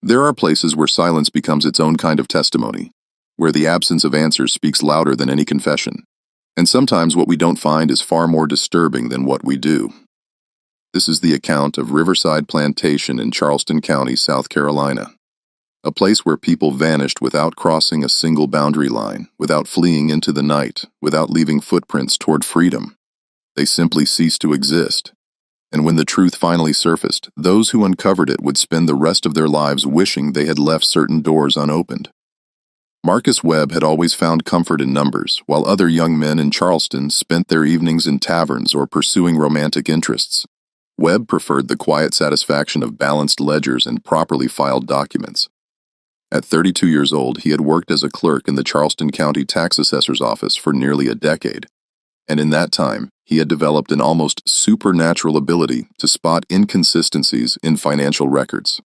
There are places where silence becomes its own kind of testimony, where the absence of answers speaks louder than any confession. And sometimes what we don't find is far more disturbing than what we do. This is the account of Riverside Plantation in Charleston County, South Carolina. A place where people vanished without crossing a single boundary line, without fleeing into the night, without leaving footprints toward freedom. They simply ceased to exist. And when the truth finally surfaced, those who uncovered it would spend the rest of their lives wishing they had left certain doors unopened. Marcus Webb had always found comfort in numbers, while other young men in Charleston spent their evenings in taverns or pursuing romantic interests. Webb preferred the quiet satisfaction of balanced ledgers and properly filed documents. At 32 years old, he had worked as a clerk in the Charleston County tax assessor's office for nearly a decade. And in that time, he had developed an almost supernatural ability to spot inconsistencies in financial records.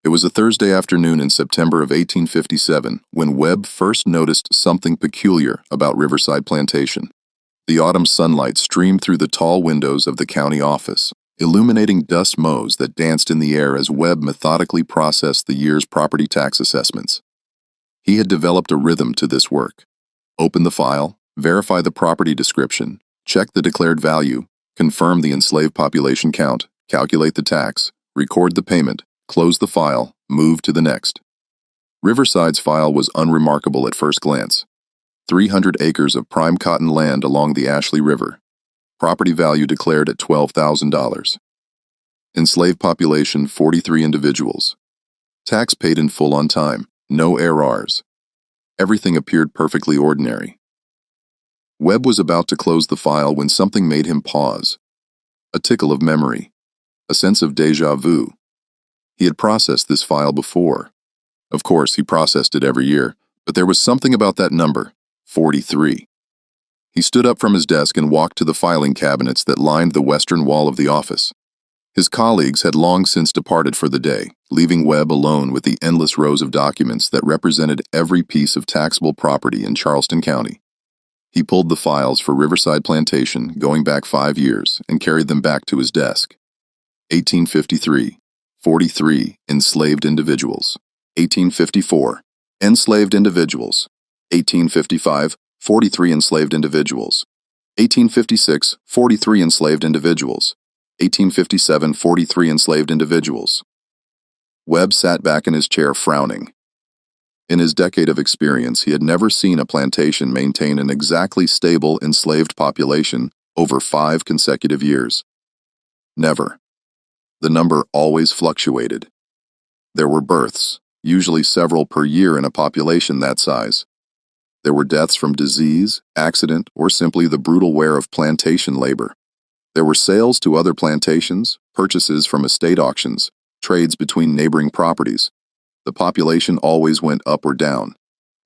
It was a Thursday afternoon in September of 1857 when Webb first noticed something peculiar about Riverside Plantation. The autumn sunlight streamed through the tall windows of the county office, illuminating dust motes that danced in the air as Webb methodically processed the year's property tax assessments. He had developed a rhythm to this work. Open the file, verify the property description, check the declared value, confirm the enslaved population count, calculate the tax, record the payment, close the file, move to the next. Riverside's file was unremarkable at first glance. 300 acres of prime cotton land along the Ashley River. Property value declared at $12,000. Enslaved population 43 individuals. Tax paid in full on time, no errors. Everything appeared perfectly ordinary. Webb was about to close the file when something made him pause. A tickle of memory, a sense of déjà vu. He had processed this file before. Of course, he processed it every year, but there was something about that number, 43. He stood up from his desk and walked to the filing cabinets that lined the western wall of the office. His colleagues had long since departed for the day, leaving Webb alone with the endless rows of documents that represented every piece of taxable property in Charleston County. He pulled the files for Riverside Plantation, going back 5 years, and carried them back to his desk. 1853, 43 enslaved individuals. 1854, enslaved individuals. 1855, 43 enslaved individuals. 1856, 43 enslaved individuals. 1857, 43 enslaved individuals. Webb sat back in his chair frowning. In his decade of experience, he had never seen a plantation maintain an exactly stable enslaved population over 5 consecutive years. Never. The number always fluctuated. There were births, usually several per year in a population that size. There were deaths from disease, accident, or simply the brutal wear of plantation labor. There were sales to other plantations, purchases from estate auctions, trades between neighboring properties. The population always went up or down.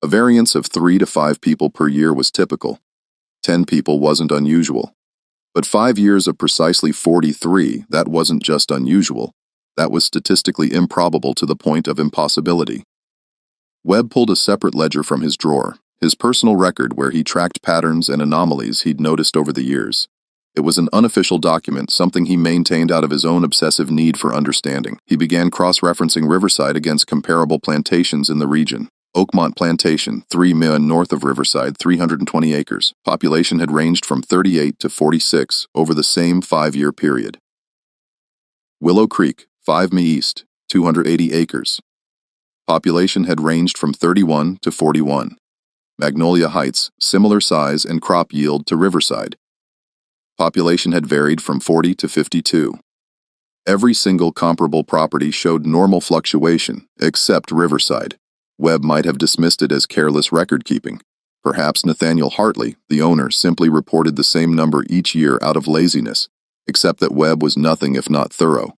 A variance of 3 to 5 people per year was typical. 10 people wasn't unusual. But 5 years of precisely 43, that wasn't just unusual. That was statistically improbable to the point of impossibility. Webb pulled a separate ledger from his drawer, his personal record where he tracked patterns and anomalies he'd noticed over the years. It was an unofficial document, something he maintained out of his own obsessive need for understanding. He began cross-referencing Riverside against comparable plantations in the region. Oakmont Plantation, 3 miles north of Riverside, 320 acres. Population had ranged from 38 to 46 over the same 5-year period. Willow Creek, 5 mi east, 280 acres. Population had ranged from 31 to 41. Magnolia Heights, similar size and crop yield to Riverside. Population had varied from 40 to 52. Every single comparable property showed normal fluctuation, except Riverside. Webb might have dismissed it as careless record-keeping. Perhaps Nathaniel Hartley, the owner, simply reported the same number each year out of laziness, except that Webb was nothing if not thorough.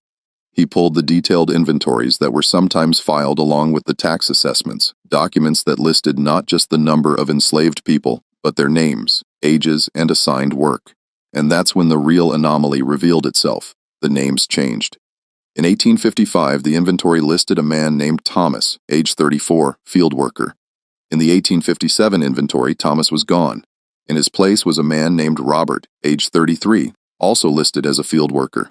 He pulled the detailed inventories that were sometimes filed along with the tax assessments, documents that listed not just the number of enslaved people, but their names, ages, and assigned work. And that's when the real anomaly revealed itself. The names changed. In 1855, the inventory listed a man named Thomas, age 34, field worker. In the 1857 inventory, Thomas was gone. In his place was a man named Robert, age 33, also listed as a field worker.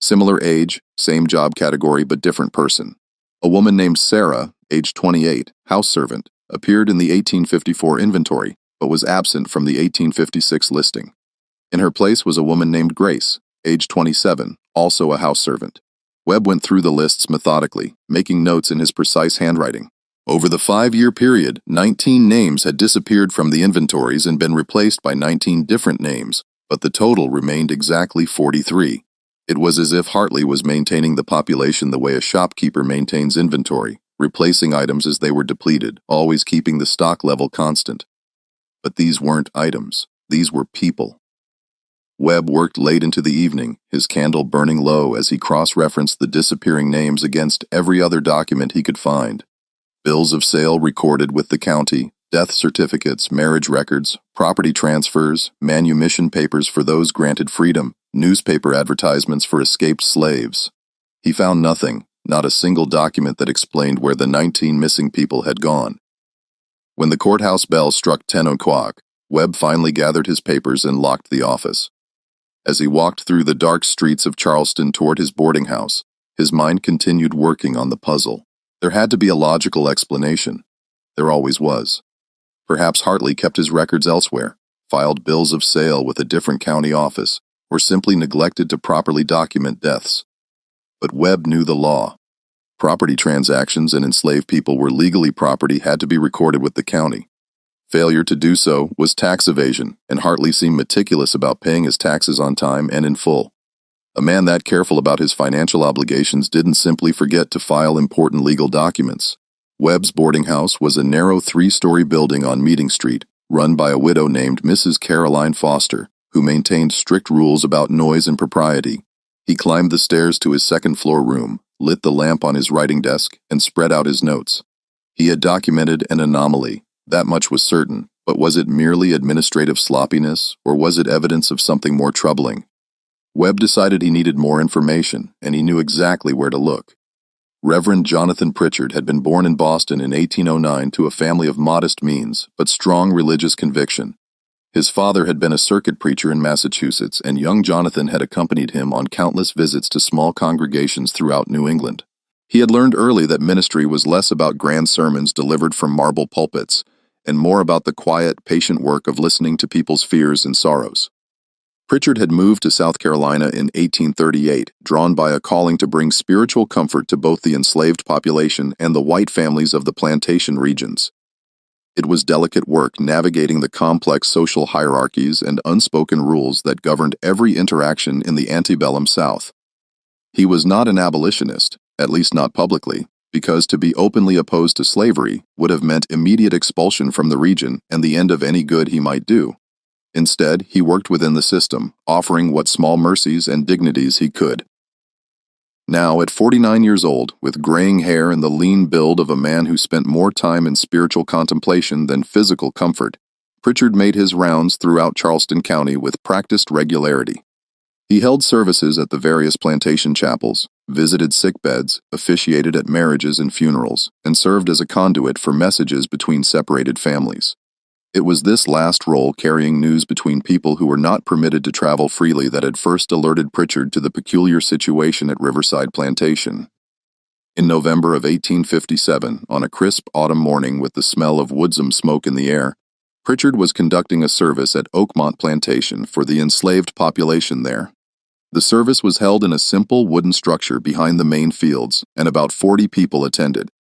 Similar age, same job category, but different person. A woman named Sarah, age 28, house servant, appeared in the 1854 inventory, but was absent from the 1856 listing. In her place was a woman named Grace, age 27, also a house servant. Webb went through the lists methodically, making notes in his precise handwriting. Over the 5-year period, 19 names had disappeared from the inventories and been replaced by 19 different names, but the total remained exactly 43. It was as if Hartley was maintaining the population the way a shopkeeper maintains inventory, replacing items as they were depleted, always keeping the stock level constant. But these weren't items, these were people. Webb worked late into the evening, his candle burning low as he cross-referenced the disappearing names against every other document he could find. Bills of sale recorded with the county, death certificates, marriage records, property transfers, manumission papers for those granted freedom, newspaper advertisements for escaped slaves. He found nothing, not a single document that explained where the 19 missing people had gone. When the courthouse bell struck 10 o'clock, Webb finally gathered his papers and locked the office. As he walked through the dark streets of Charleston toward his boarding house, his mind continued working on the puzzle. There had to be a logical explanation. There always was. Perhaps Hartley kept his records elsewhere, filed bills of sale with a different county office, or simply neglected to properly document deaths. But Webb knew the law. Property transactions and enslaved people were legally property had to be recorded with the county. Failure to do so was tax evasion, and Hartley seemed meticulous about paying his taxes on time and in full. A man that careful about his financial obligations didn't simply forget to file important legal documents. Webb's boarding house was a narrow 3-story building on Meeting Street, run by a widow named Mrs. Caroline Foster, who maintained strict rules about noise and propriety. He climbed the stairs to his second-floor room, lit the lamp on his writing desk, and spread out his notes. He had documented an anomaly. That much was certain, but was it merely administrative sloppiness, or was it evidence of something more troubling? Webb decided he needed more information, and he knew exactly where to look. Reverend Jonathan Pritchard had been born in Boston in 1809 to a family of modest means, but strong religious conviction. His father had been a circuit preacher in Massachusetts, and young Jonathan had accompanied him on countless visits to small congregations throughout New England. He had learned early that ministry was less about grand sermons delivered from marble pulpits, and more about the quiet, patient work of listening to people's fears and sorrows. Pritchard had moved to South Carolina in 1838, drawn by a calling to bring spiritual comfort to both the enslaved population and the white families of the plantation regions. It was delicate work navigating the complex social hierarchies and unspoken rules that governed every interaction in the antebellum South. He was not an abolitionist, at least not publicly, because to be openly opposed to slavery would have meant immediate expulsion from the region and the end of any good he might do. Instead, he worked within the system, offering what small mercies and dignities he could. Now, at 49 years old, with graying hair and the lean build of a man who spent more time in spiritual contemplation than physical comfort, Pritchard made his rounds throughout Charleston County with practiced regularity. He held services at the various plantation chapels, visited sickbeds, officiated at marriages and funerals, and served as a conduit for messages between separated families. It was this last role, carrying news between people who were not permitted to travel freely, that had first alerted Pritchard to the peculiar situation at Riverside Plantation. In November of 1857, on a crisp autumn morning with the smell of woodsome smoke in the air, Pritchard was conducting a service at Oakmont Plantation for the enslaved population there. The service was held in a simple wooden structure behind the main fields, and about 40 people attended.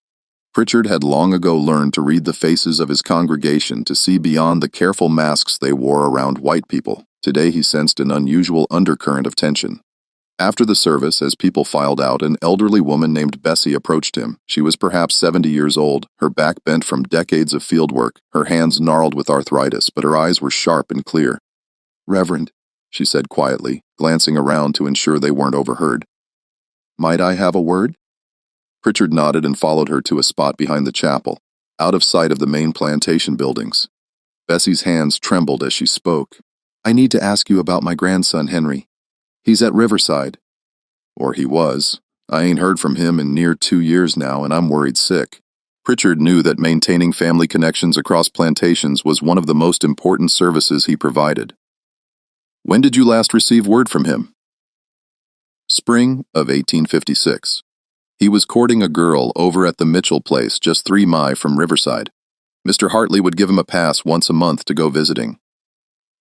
Pritchard had long ago learned to read the faces of his congregation to see beyond the careful masks they wore around white people. Today he sensed an unusual undercurrent of tension. After the service, as people filed out, an elderly woman named Bessie approached him. She was perhaps 70 years old, her back bent from decades of field work, her hands gnarled with arthritis, but her eyes were sharp and clear. "Reverend," she said quietly, glancing around to ensure they weren't overheard. "Might I have a word?" Pritchard nodded and followed her to a spot behind the chapel, out of sight of the main plantation buildings. Bessie's hands trembled as she spoke. "I need to ask you about my grandson, Henry. He's at Riverside. Or he was. I ain't heard from him in near 2 years now, and I'm worried sick." Pritchard knew that maintaining family connections across plantations was one of the most important services he provided. "When did you last receive word from him?" "Spring of 1856. He was courting a girl over at the Mitchell place just 3 miles from Riverside. Mr. Hartley would give him a pass once a month to go visiting.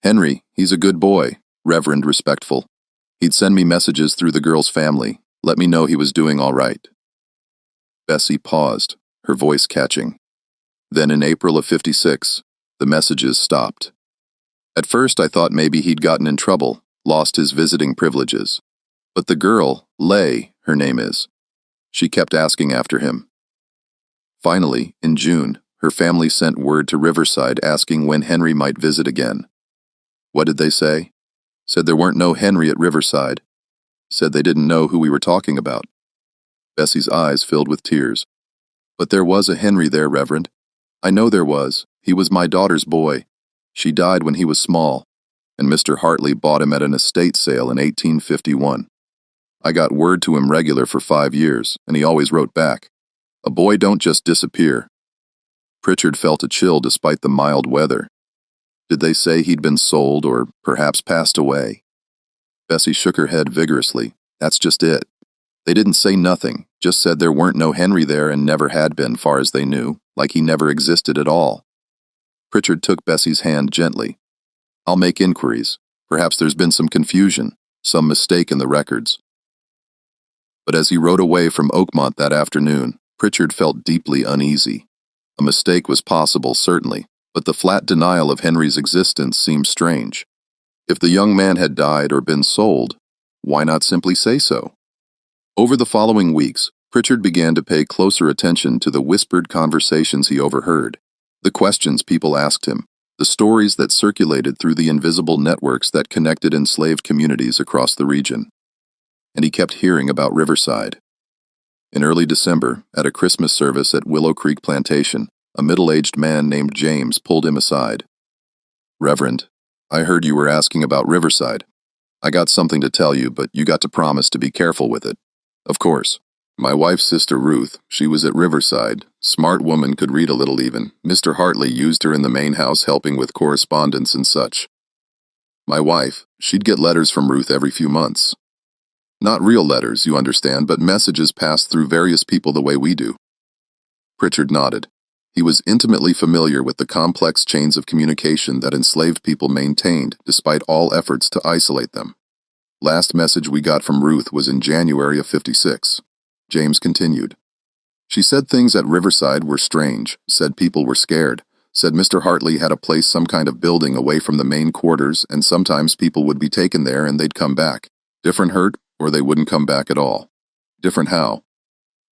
Henry, he's a good boy, Reverend respectful. He'd send me messages through the girl's family, let me know he was doing all right. Bessie paused, her voice catching. Then in April of '56, the messages stopped. At first I thought maybe he'd gotten in trouble, lost his visiting privileges. But the girl, Lay, her name is, she kept asking after him. Finally, in June, her family sent word to Riverside asking when Henry might visit again. What did they say? Said there weren't no Henry at Riverside. Said they didn't know who we were talking about. Bessie's eyes filled with tears. But there was a Henry there, Reverend. I know there was. He was my daughter's boy. She died when he was small, and Mr. Hartley bought him at an estate sale in 1851. I got word to him regular for 5 years, and he always wrote back. A boy don't just disappear. Pritchard felt a chill despite the mild weather. Did they say he'd been sold or perhaps passed away? Bessie shook her head vigorously. That's just it. They didn't say nothing, just said there weren't no Henry there and never had been far as they knew, like he never existed at all. Pritchard took Bessie's hand gently. I'll make inquiries. Perhaps there's been some confusion, some mistake in the records. But as he rode away from Oakmont that afternoon, Pritchard felt deeply uneasy. A mistake was possible, certainly, but the flat denial of Henry's existence seemed strange. If the young man had died or been sold, why not simply say so? Over the following weeks, Pritchard began to pay closer attention to the whispered conversations he overheard, the questions people asked him, the stories that circulated through the invisible networks that connected enslaved communities across the region. And he kept hearing about Riverside. In early December, at a Christmas service at Willow Creek Plantation, a middle-aged man named James pulled him aside. Reverend, I heard you were asking about Riverside. I got something to tell you, but you got to promise to be careful with it. Of course. My wife's sister Ruth, she was at Riverside. Smart woman, could read a little even. Mr. Hartley used her in the main house helping with correspondence and such. My wife, she'd get letters from Ruth every few months. Not real letters, you understand, but messages passed through various people the way we do. Pritchard nodded. He was intimately familiar with the complex chains of communication that enslaved people maintained despite all efforts to isolate them. Last message we got from Ruth was in January of '56. James continued. She said things at Riverside were strange, said people were scared, said Mr. Hartley had a place, some kind of building away from the main quarters, and sometimes people would be taken there and they'd come back. Different hurt, or they wouldn't come back at all. Different how?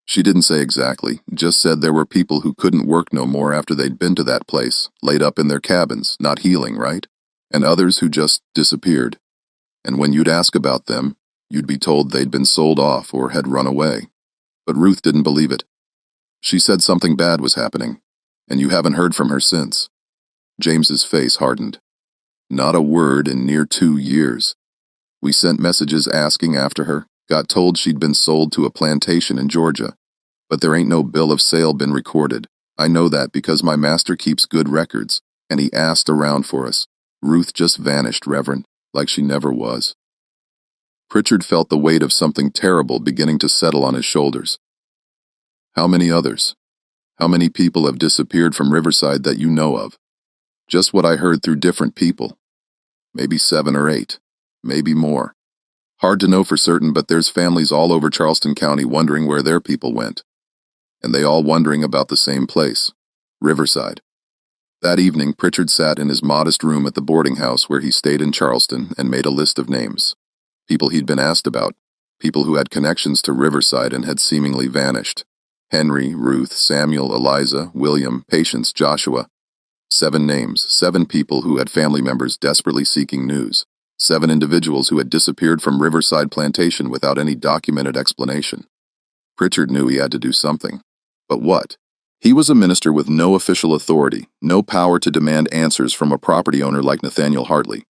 She didn't say exactly, just said there were people who couldn't work no more after they'd been to that place, laid up in their cabins, not healing, right? And others who just disappeared. And when you'd ask about them, you'd be told they'd been sold off or had run away. But Ruth didn't believe it. She said something bad was happening, and you haven't heard from her since. James's face hardened. Not a word in near 2 years. We sent messages asking after her, got told she'd been sold to a plantation in Georgia. But there ain't no bill of sale been recorded. I know that because my master keeps good records, and he asked around for us. Ruth just vanished, Reverend, like she never was. Pritchard felt the weight of something terrible beginning to settle on his shoulders. How many others? How many people have disappeared from Riverside that you know of? Just what I heard through different people. Maybe 7 or 8. Maybe more. Hard to know for certain, but there's families all over Charleston County wondering where their people went. And they all wondering about the same place, Riverside. That evening, Pritchard sat in his modest room at the boarding house where he stayed in Charleston and made a list of names. People he'd been asked about, people who had connections to Riverside and had seemingly vanished. Henry, Ruth, Samuel, Eliza, William, Patience, Joshua. 7 names, 7 people who had family members desperately seeking news. 7 individuals who had disappeared from Riverside Plantation without any documented explanation. Pritchard knew he had to do something. But what? He was a minister with no official authority, no power to demand answers from a property owner like Nathaniel Hartley.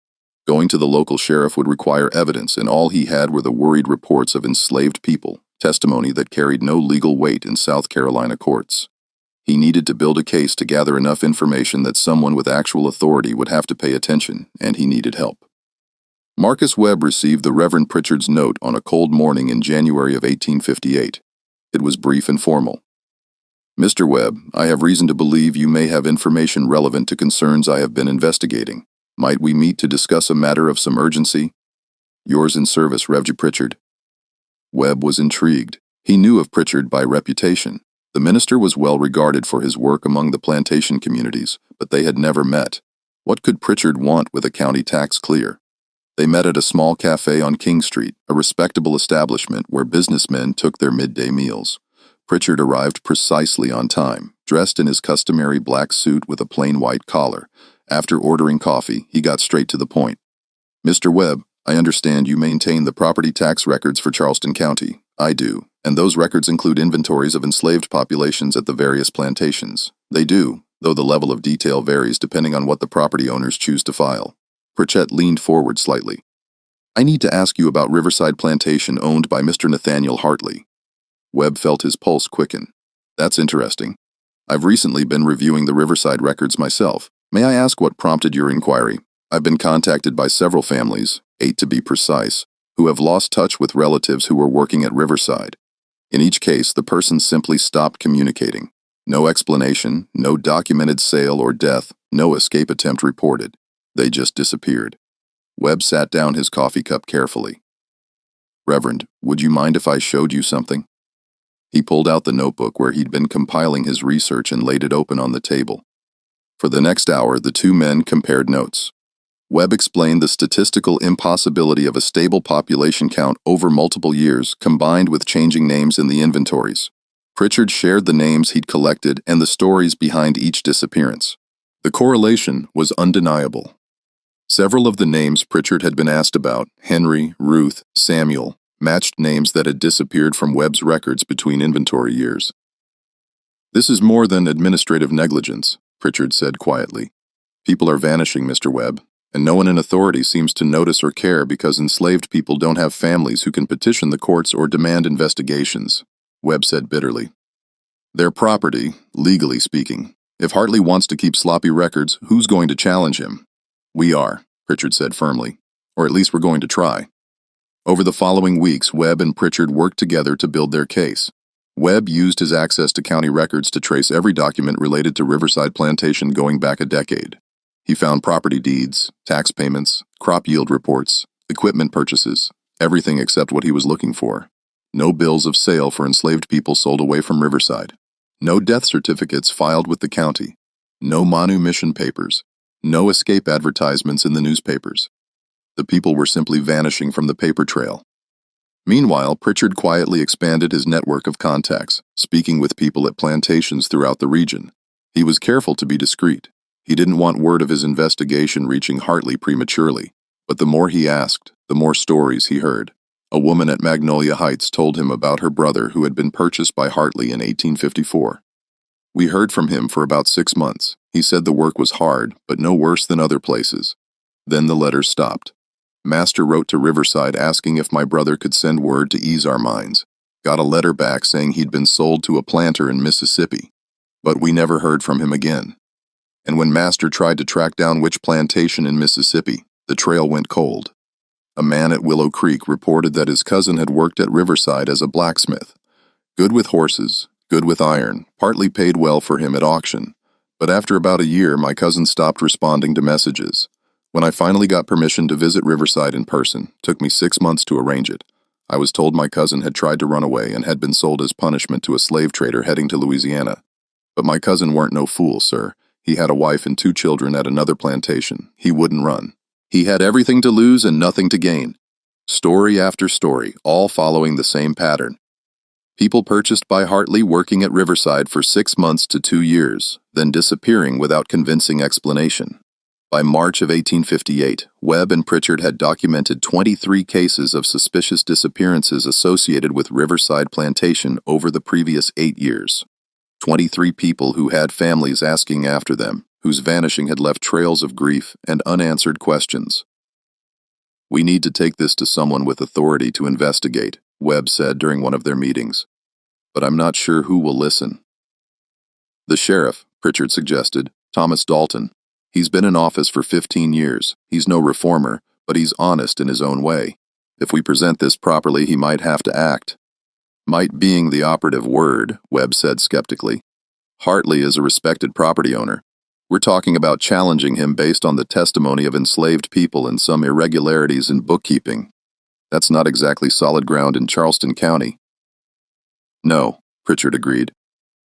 Going to the local sheriff would require evidence, and all he had were the worried reports of enslaved people, testimony that carried no legal weight in South Carolina courts. He needed to build a case to gather enough information that someone with actual authority would have to pay attention, and he needed help. Marcus Webb received the Reverend Pritchard's note on a cold morning in January of 1858. It was brief and formal. Mr. Webb, I have reason to believe you may have information relevant to concerns I have been investigating. Might we meet to discuss a matter of some urgency? Yours in service, Rev. Pritchard. Webb was intrigued. He knew of Pritchard by reputation. The minister was well regarded for his work among the plantation communities, but they had never met. What could Pritchard want with a county tax clear? They met at a small cafe on King Street, a respectable establishment where businessmen took their midday meals. Pritchard arrived precisely on time, dressed in his customary black suit with a plain white collar. After ordering coffee, he got straight to the point. Mr. Webb, I understand you maintain the property tax records for Charleston County. I do, and those records include inventories of enslaved populations at the various plantations. They do, though the level of detail varies depending on what the property owners choose to file. Pritchett leaned forward slightly. I need to ask you about Riverside Plantation owned by Mr. Nathaniel Hartley. Webb felt his pulse quicken. That's interesting. I've recently been reviewing the Riverside records myself. May I ask what prompted your inquiry? I've been contacted by several families, 8 to be precise, who have lost touch with relatives who were working at Riverside. In each case, the person simply stopped communicating. No explanation, no documented sale or death, no escape attempt reported. They just disappeared. Webb sat down his coffee cup carefully. Reverend, would you mind if I showed you something? He pulled out the notebook where he'd been compiling his research and laid it open on the table. For the next hour, the two men compared notes. Webb explained the statistical impossibility of a stable population count over multiple years, combined with changing names in the inventories. Pritchard shared the names he'd collected and the stories behind each disappearance. The correlation was undeniable. Several of the names Pritchard had been asked about, Henry, Ruth, Samuel, matched names that had disappeared from Webb's records between inventory years. This is more than administrative negligence, Pritchard said quietly. People are vanishing, Mr. Webb, and no one in authority seems to notice or care because enslaved people don't have families who can petition the courts or demand investigations, Webb said bitterly. Their property, legally speaking. If Hartley wants to keep sloppy records, who's going to challenge him? We are, Pritchard said firmly, or at least we're going to try. Over the following weeks, Webb and Pritchard worked together to build their case. Webb used his access to county records to trace every document related to Riverside Plantation going back a decade. He found property deeds, tax payments, crop yield reports, equipment purchases, everything except what he was looking for. No bills of sale for enslaved people sold away from Riverside. No death certificates filed with the county. No manumission papers. No escape advertisements in the newspapers. The people were simply vanishing from the paper trail. Meanwhile, Pritchard quietly expanded his network of contacts, speaking with people at plantations throughout the region. He was careful to be discreet. He didn't want word of his investigation reaching Hartley prematurely, but the more he asked, the more stories he heard. A woman at Magnolia Heights told him about her brother who had been purchased by Hartley in 1854. We heard from him for about 6 months. He said the work was hard, but no worse than other places. Then the letters stopped. Master wrote to Riverside asking if my brother could send word to ease our minds. Got a letter back saying he'd been sold to a planter in Mississippi. But we never heard from him again. And when Master tried to track down which plantation in Mississippi, the trail went cold. A man at Willow Creek reported that his cousin had worked at Riverside as a blacksmith. Good with horses, good with iron, partly paid well for him at auction. But after about a year, my cousin stopped responding to messages. When I finally got permission to visit Riverside in person, took me 6 months to arrange it. I was told my cousin had tried to run away and had been sold as punishment to a slave trader heading to Louisiana. But my cousin weren't no fool, sir. He had a wife and 2 children at another plantation. He wouldn't run. He had everything to lose and nothing to gain. Story after story, all following the same pattern. People purchased by Hartley working at Riverside for 6 months to 2 years, then disappearing without convincing explanation. By March of 1858, Webb and Pritchard had documented 23 cases of suspicious disappearances associated with Riverside Plantation over the previous 8 years. 23 people who had families asking after them, whose vanishing had left trails of grief and unanswered questions. We need to take this to someone with authority to investigate, Webb said during one of their meetings. But I'm not sure who will listen. The sheriff, Pritchard suggested, Thomas Dalton. He's been in office for 15 years. He's no reformer, but he's honest in his own way. If we present this properly, he might have to act. Might being the operative word, Webb said skeptically. Hartley is a respected property owner. We're talking about challenging him based on the testimony of enslaved people and some irregularities in bookkeeping. That's not exactly solid ground in Charleston County. No, Pritchard agreed.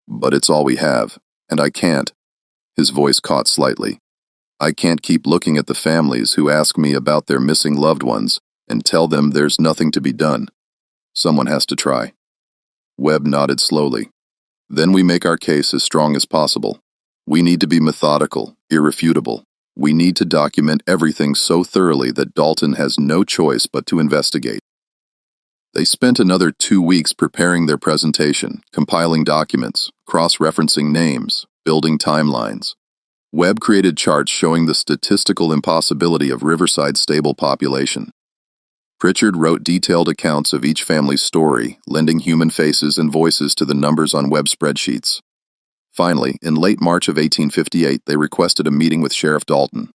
But it's all we have, and I can't. His voice caught slightly. I can't keep looking at the families who ask me about their missing loved ones and tell them there's nothing to be done. Someone has to try. Webb nodded slowly. Then we make our case as strong as possible. We need to be methodical, irrefutable. We need to document everything so thoroughly that Dalton has no choice but to investigate. They spent another 2 weeks preparing their presentation, compiling documents, cross-referencing names, building timelines. Webb created charts showing the statistical impossibility of Riverside's stable population. Pritchard wrote detailed accounts of each family's story, lending human faces and voices to the numbers on Webb spreadsheets. Finally, in late March of 1858, they requested a meeting with Sheriff Dalton.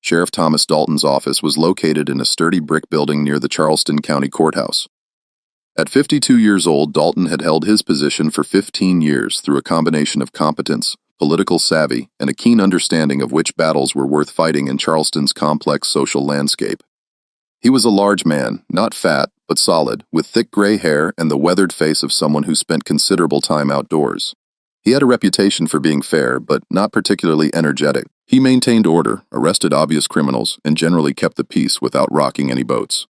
Sheriff Thomas Dalton's office was located in a sturdy brick building near the Charleston County Courthouse. At 52 years old, Dalton had held his position for 15 years through a combination of competence, political savvy, and a keen understanding of which battles were worth fighting in Charleston's complex social landscape. He was a large man, not fat, but solid, with thick gray hair and the weathered face of someone who spent considerable time outdoors. He had a reputation for being fair, but not particularly energetic. He maintained order, arrested obvious criminals, and generally kept the peace without rocking any boats.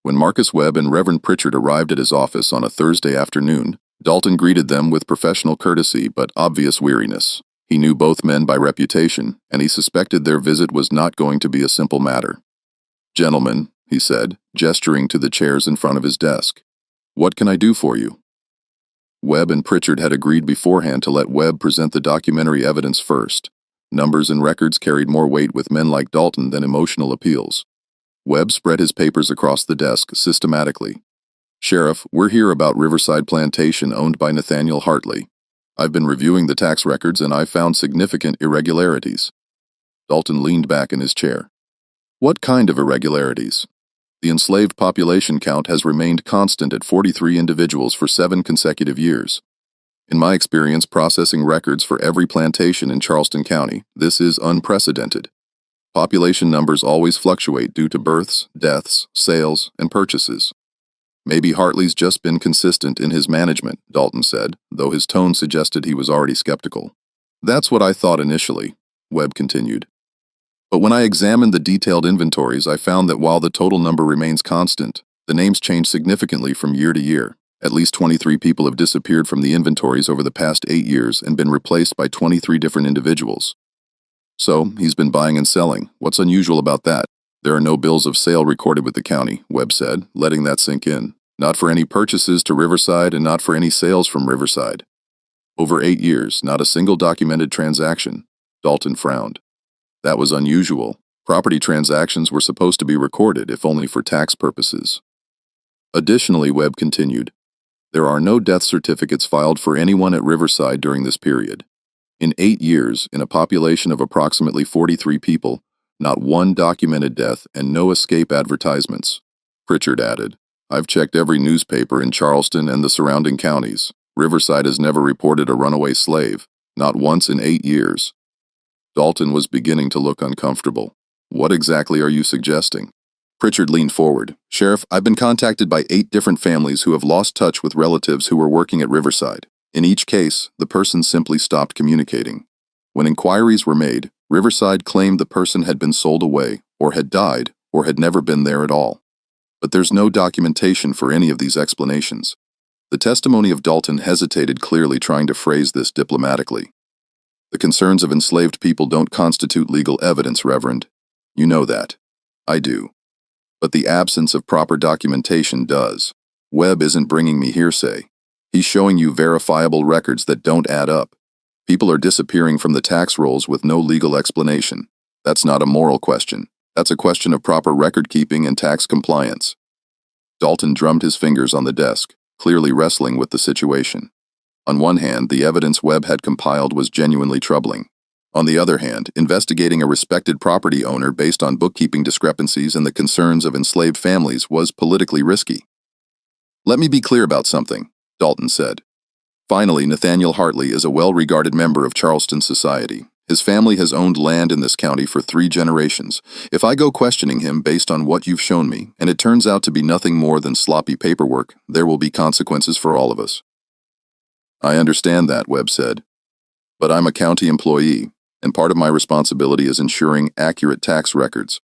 When Marcus Webb and Reverend Pritchard arrived at his office on a Thursday afternoon, Dalton greeted them with professional courtesy but obvious weariness. He knew both men by reputation, and he suspected their visit was not going to be a simple matter. "Gentlemen," he said, gesturing to the chairs in front of his desk, "what can I do for you?" Webb and Pritchard had agreed beforehand to let Webb present the documentary evidence first. Numbers and records carried more weight with men like Dalton than emotional appeals. Webb spread his papers across the desk systematically. "Sheriff, we're here about Riverside Plantation owned by Nathaniel Hartley. I've been reviewing the tax records and I've found significant irregularities." Dalton leaned back in his chair. "What kind of irregularities?" "The enslaved population count has remained constant at 43 individuals for 7 consecutive years. In my experience processing records for every plantation in Charleston County, this is unprecedented. Population numbers always fluctuate due to births, deaths, sales, and purchases." "Maybe Hartley's just been consistent in his management," Dalton said, though his tone suggested he was already skeptical. "That's what I thought initially," Webb continued. "But when I examined the detailed inventories, I found that while the total number remains constant, the names change significantly from year to year. At least 23 people have disappeared from the inventories over the past 8 years and been replaced by 23 different individuals." "So, he's been buying and selling. What's unusual about that?" "There are no bills of sale recorded with the county," Webb said, letting that sink in. "Not for any purchases to Riverside and not for any sales from Riverside. Over 8 years, not a single documented transaction." Dalton frowned. "That was unusual. Property transactions were supposed to be recorded, if only for tax purposes." Additionally, Webb continued, "there are no death certificates filed for anyone at Riverside during this period. In 8 years, in a population of approximately 43 people, not one documented death and no escape advertisements." Pritchard added, "I've checked every newspaper in Charleston and the surrounding counties. Riverside has never reported a runaway slave, not once in 8 years." Dalton was beginning to look uncomfortable. "What exactly are you suggesting?" Pritchard leaned forward. "Sheriff, I've been contacted by 8 different families who have lost touch with relatives who were working at Riverside. In each case, the person simply stopped communicating. When inquiries were made, Riverside claimed the person had been sold away, or had died, or had never been there at all. But there's no documentation for any of these explanations." The testimony of Dalton hesitated, clearly trying to phrase this diplomatically. "The concerns of enslaved people don't constitute legal evidence, Reverend. You know that. I do. But the absence of proper documentation does. Webb isn't bringing me hearsay. He's showing you verifiable records that don't add up. People are disappearing from the tax rolls with no legal explanation. That's not a moral question. That's a question of proper record keeping and tax compliance." Dalton drummed his fingers on the desk, clearly wrestling with the situation. On one hand, the evidence Webb had compiled was genuinely troubling. On the other hand, investigating a respected property owner based on bookkeeping discrepancies and the concerns of enslaved families was politically risky. Let me be clear about something, Dalton said. Finally, Nathaniel Hartley is a well-regarded member of Charleston society. His family has owned land in this county for 3 generations. If I go questioning him based on what you've shown me, and it turns out to be nothing more than sloppy paperwork, there will be consequences for all of us. I understand that, Webb said. But I'm a county employee, and part of my responsibility is ensuring accurate tax records.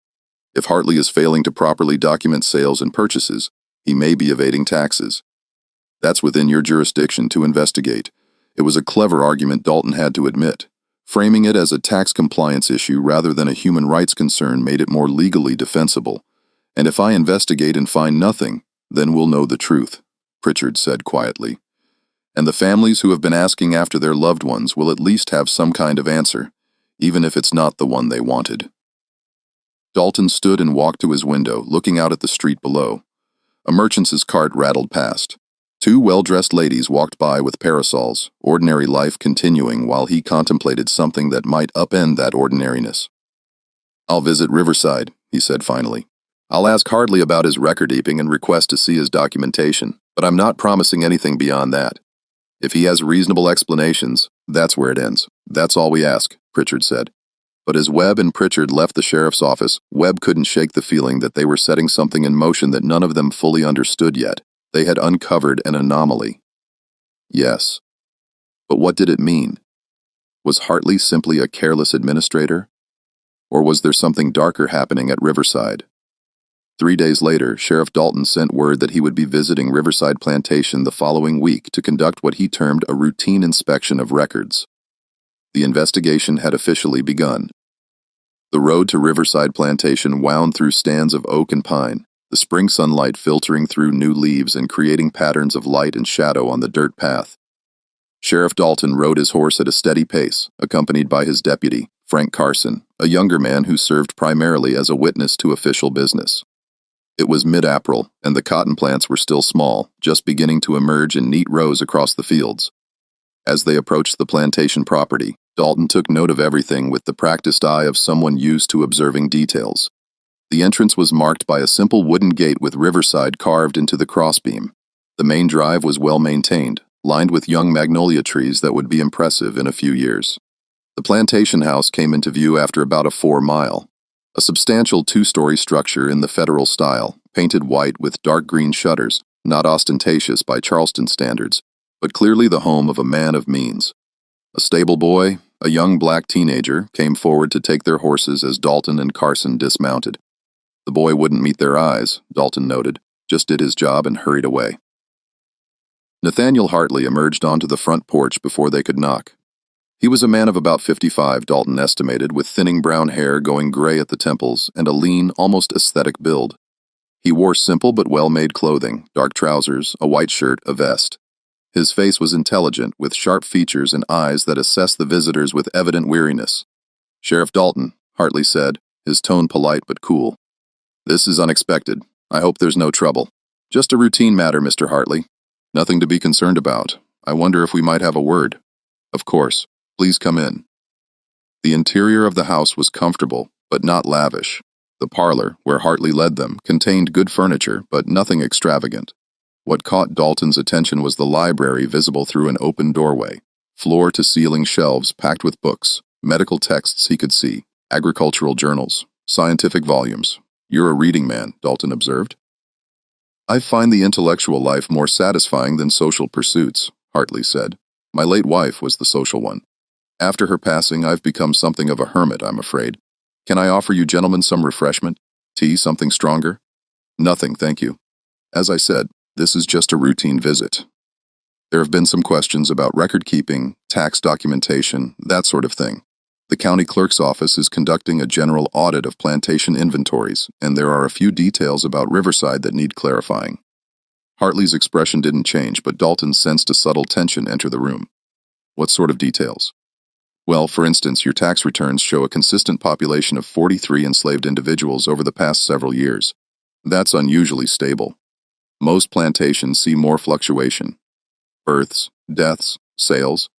If Hartley is failing to properly document sales and purchases, he may be evading taxes. That's within your jurisdiction to investigate. It was a clever argument, Dalton had to admit. Framing it as a tax compliance issue rather than a human rights concern made it more legally defensible. And if I investigate and find nothing, then we'll know the truth, Pritchard said quietly. And the families who have been asking after their loved ones will at least have some kind of answer, even if it's not the one they wanted. Dalton stood and walked to his window, looking out at the street below. A merchant's cart rattled past. 2 well-dressed ladies walked by with parasols, ordinary life continuing while he contemplated something that might upend that ordinariness. I'll visit Riverside, he said finally. I'll ask Hartley about his record-keeping and request to see his documentation, but I'm not promising anything beyond that. If he has reasonable explanations, that's where it ends. That's all we ask, Pritchard said. But as Webb and Pritchard left the sheriff's office, Webb couldn't shake the feeling that they were setting something in motion that none of them fully understood yet. They had uncovered an anomaly. Yes. But what did it mean? Was Hartley simply a careless administrator? Or was there something darker happening at Riverside? 3 days later, Sheriff Dalton sent word that he would be visiting Riverside Plantation the following week to conduct what he termed a routine inspection of records. The investigation had officially begun. The road to Riverside Plantation wound through stands of oak and pine, the spring sunlight filtering through new leaves and creating patterns of light and shadow on the dirt path. Sheriff Dalton rode his horse at a steady pace, accompanied by his deputy, Frank Carson, a younger man who served primarily as a witness to official business. It was mid-April, and the cotton plants were still small, just beginning to emerge in neat rows across the fields. As they approached the plantation property, Dalton took note of everything with the practiced eye of someone used to observing details. The entrance was marked by a simple wooden gate with Riverside carved into the crossbeam. The main drive was well maintained, lined with young magnolia trees that would be impressive in a few years. The plantation house came into view after about a 4-mile. A substantial 2-story structure in the federal style, painted white with dark green shutters, not ostentatious by Charleston standards, but clearly the home of a man of means. A stable boy, a young black teenager, came forward to take their horses as Dalton and Carson dismounted. The boy wouldn't meet their eyes, Dalton noted, just did his job and hurried away. Nathaniel Hartley emerged onto the front porch before they could knock. He was a man of about 55, Dalton estimated, with thinning brown hair going gray at the temples and a lean, almost aesthetic build. He wore simple but well-made clothing, dark trousers, a white shirt, a vest. His face was intelligent, with sharp features and eyes that assessed the visitors with evident weariness. "Sheriff Dalton," Hartley said, his tone polite but cool. "This is unexpected. I hope there's no trouble. Just a routine matter, Mr. Hartley. Nothing to be concerned about. I wonder if we might have a word." "Of course. Please come in." The interior of the house was comfortable, but not lavish. The parlor, where Hartley led them, contained good furniture, but nothing extravagant. What caught Dalton's attention was the library visible through an open doorway, floor-to-ceiling shelves packed with books, medical texts he could see, agricultural journals, scientific volumes. "You're a reading man," Dalton observed. "I find the intellectual life more satisfying than social pursuits," Hartley said. "My late wife was the social one. After her passing, I've become something of a hermit, I'm afraid. Can I offer you gentlemen some refreshment? Tea, something stronger?" "Nothing, thank you. As I said, this is just a routine visit. There have been some questions about record-keeping, tax documentation, that sort of thing. The county clerk's office is conducting a general audit of plantation inventories, and there are a few details about Riverside that need clarifying." Hartley's expression didn't change, but Dalton sensed a subtle tension enter the room. "What sort of details?" "Well, for instance, your tax returns show a consistent population of 43 enslaved individuals over the past several years. That's unusually stable. Most plantations see more fluctuation. Births, deaths, sales.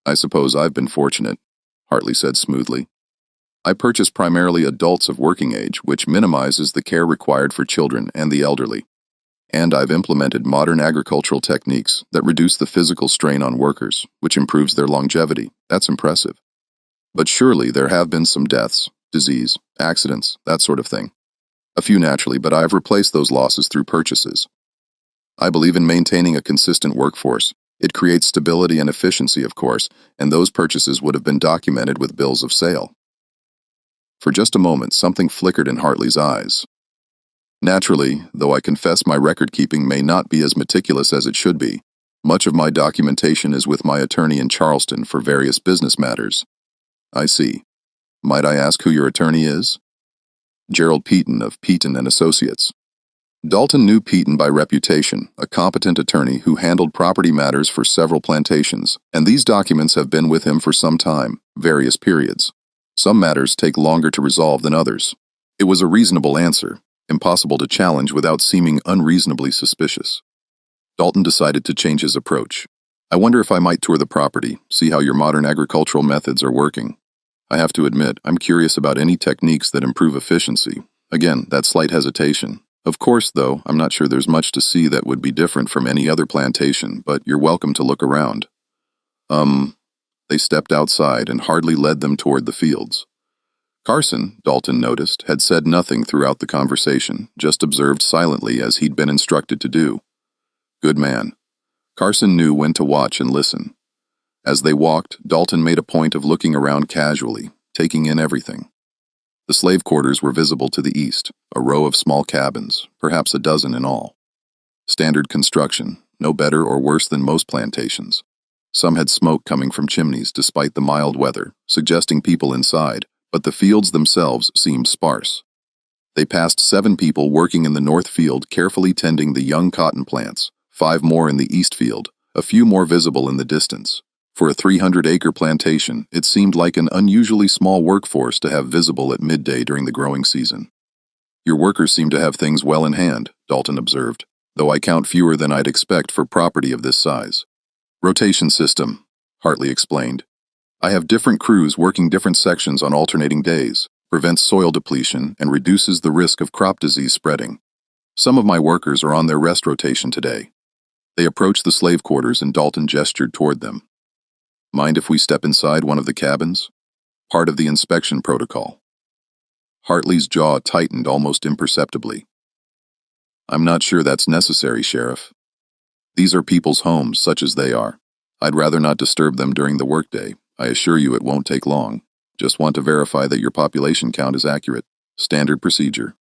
I suppose I've been fortunate," Hartley said smoothly. "I purchase primarily adults of working age, which minimizes the care required for children and the elderly. And I've implemented modern agricultural techniques that reduce the physical strain on workers, which improves their longevity. That's impressive. But surely there have been some deaths, disease, accidents, that sort of thing. A few naturally, but I've replaced those losses through purchases. I believe in maintaining a consistent workforce. It creates stability and efficiency, of course, and those purchases would have been documented with bills of sale. For just a moment, something flickered in Hartley's eyes. Naturally, though I confess my record-keeping may not be as meticulous as it should be, much of my documentation is with my attorney in Charleston for various business matters. I see. Might I ask who your attorney is? Gerald Peaton of Peaton and Associates. Dalton knew Peaton by reputation, a competent attorney who handled property matters for several plantations, and these documents have been with him for some time, various periods. Some matters take longer to resolve than others. It was a reasonable answer, impossible to challenge without seeming unreasonably suspicious. Dalton decided to change his approach. I wonder if I might tour the property, see how your modern agricultural methods are working. I have to admit, I'm curious about any techniques that improve efficiency. Again, that slight hesitation. Of course, though, I'm not sure there's much to see that would be different from any other plantation, but you're welcome to look around. They stepped outside and Hartley led them toward the fields. Carson, Dalton noticed, had said nothing throughout the conversation, just observed silently as he'd been instructed to do. Good man. Carson knew when to watch and listen. As they walked, Dalton made a point of looking around casually, taking in everything. The slave quarters were visible to the east, a row of small cabins, perhaps a dozen in all. Standard construction, no better or worse than most plantations. Some had smoke coming from chimneys despite the mild weather, suggesting people inside, but the fields themselves seemed sparse. They passed 7 people working in the north field carefully tending the young cotton plants, 5 more in the east field, a few more visible in the distance. For a 300-acre plantation, it seemed like an unusually small workforce to have visible at midday during the growing season. Your workers seem to have things well in hand, Dalton observed, though I count fewer than I'd expect for property of this size. Rotation system, Hartley explained. I have different crews working different sections on alternating days, prevents soil depletion, and reduces the risk of crop disease spreading. Some of my workers are on their rest rotation today. They approached the slave quarters and Dalton gestured toward them. Mind if we step inside one of the cabins? Part of the inspection protocol. Hartley's jaw tightened almost imperceptibly. I'm not sure that's necessary, Sheriff. These are people's homes, such as they are. I'd rather not disturb them during the workday. I assure you it won't take long. Just want to verify that your population count is accurate. Standard procedure.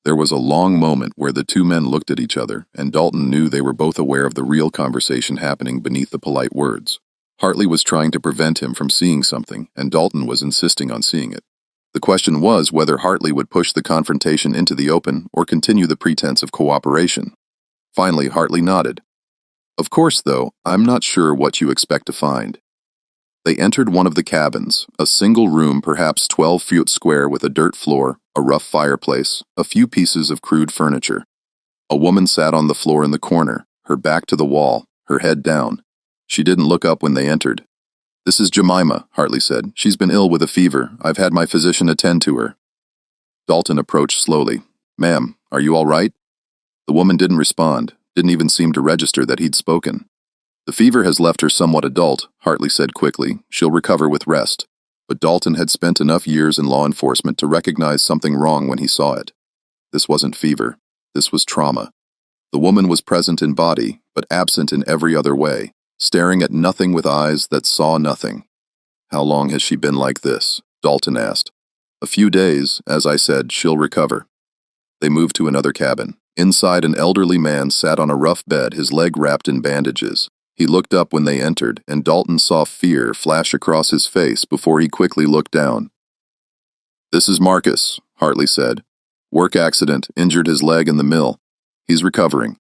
There was a long moment where the 2 men looked at each other, and Dalton knew they were both aware of the real conversation happening beneath the polite words. Hartley was trying to prevent him from seeing something, and Dalton was insisting on seeing it. The question was whether Hartley would push the confrontation into the open or continue the pretense of cooperation. Finally, Hartley nodded. Of course, though, I'm not sure what you expect to find. They entered one of the cabins, a single room perhaps 12 feet square with a dirt floor, a rough fireplace, a few pieces of crude furniture. A woman sat on the floor in the corner, her back to the wall, her head down. She didn't look up when they entered. This is Jemima, Hartley said. She's been ill with a fever. I've had my physician attend to her. Dalton approached slowly. Ma'am, are you all right? The woman didn't respond, didn't even seem to register that he'd spoken. The fever has left her somewhat adult, Hartley said quickly. She'll recover with rest. But Dalton had spent enough years in law enforcement to recognize something wrong when he saw it. This wasn't fever. This was trauma. The woman was present in body, but absent in every other way, staring at nothing with eyes that saw nothing. How long has she been like this? Dalton asked. A few days. As I said, she'll recover. They moved to another cabin. Inside, an elderly man sat on a rough bed, his leg wrapped in bandages. He looked up when they entered, and Dalton saw fear flash across his face before he quickly looked down. This is Marcus, Hartley said. Work accident, injured his leg in the mill. He's recovering.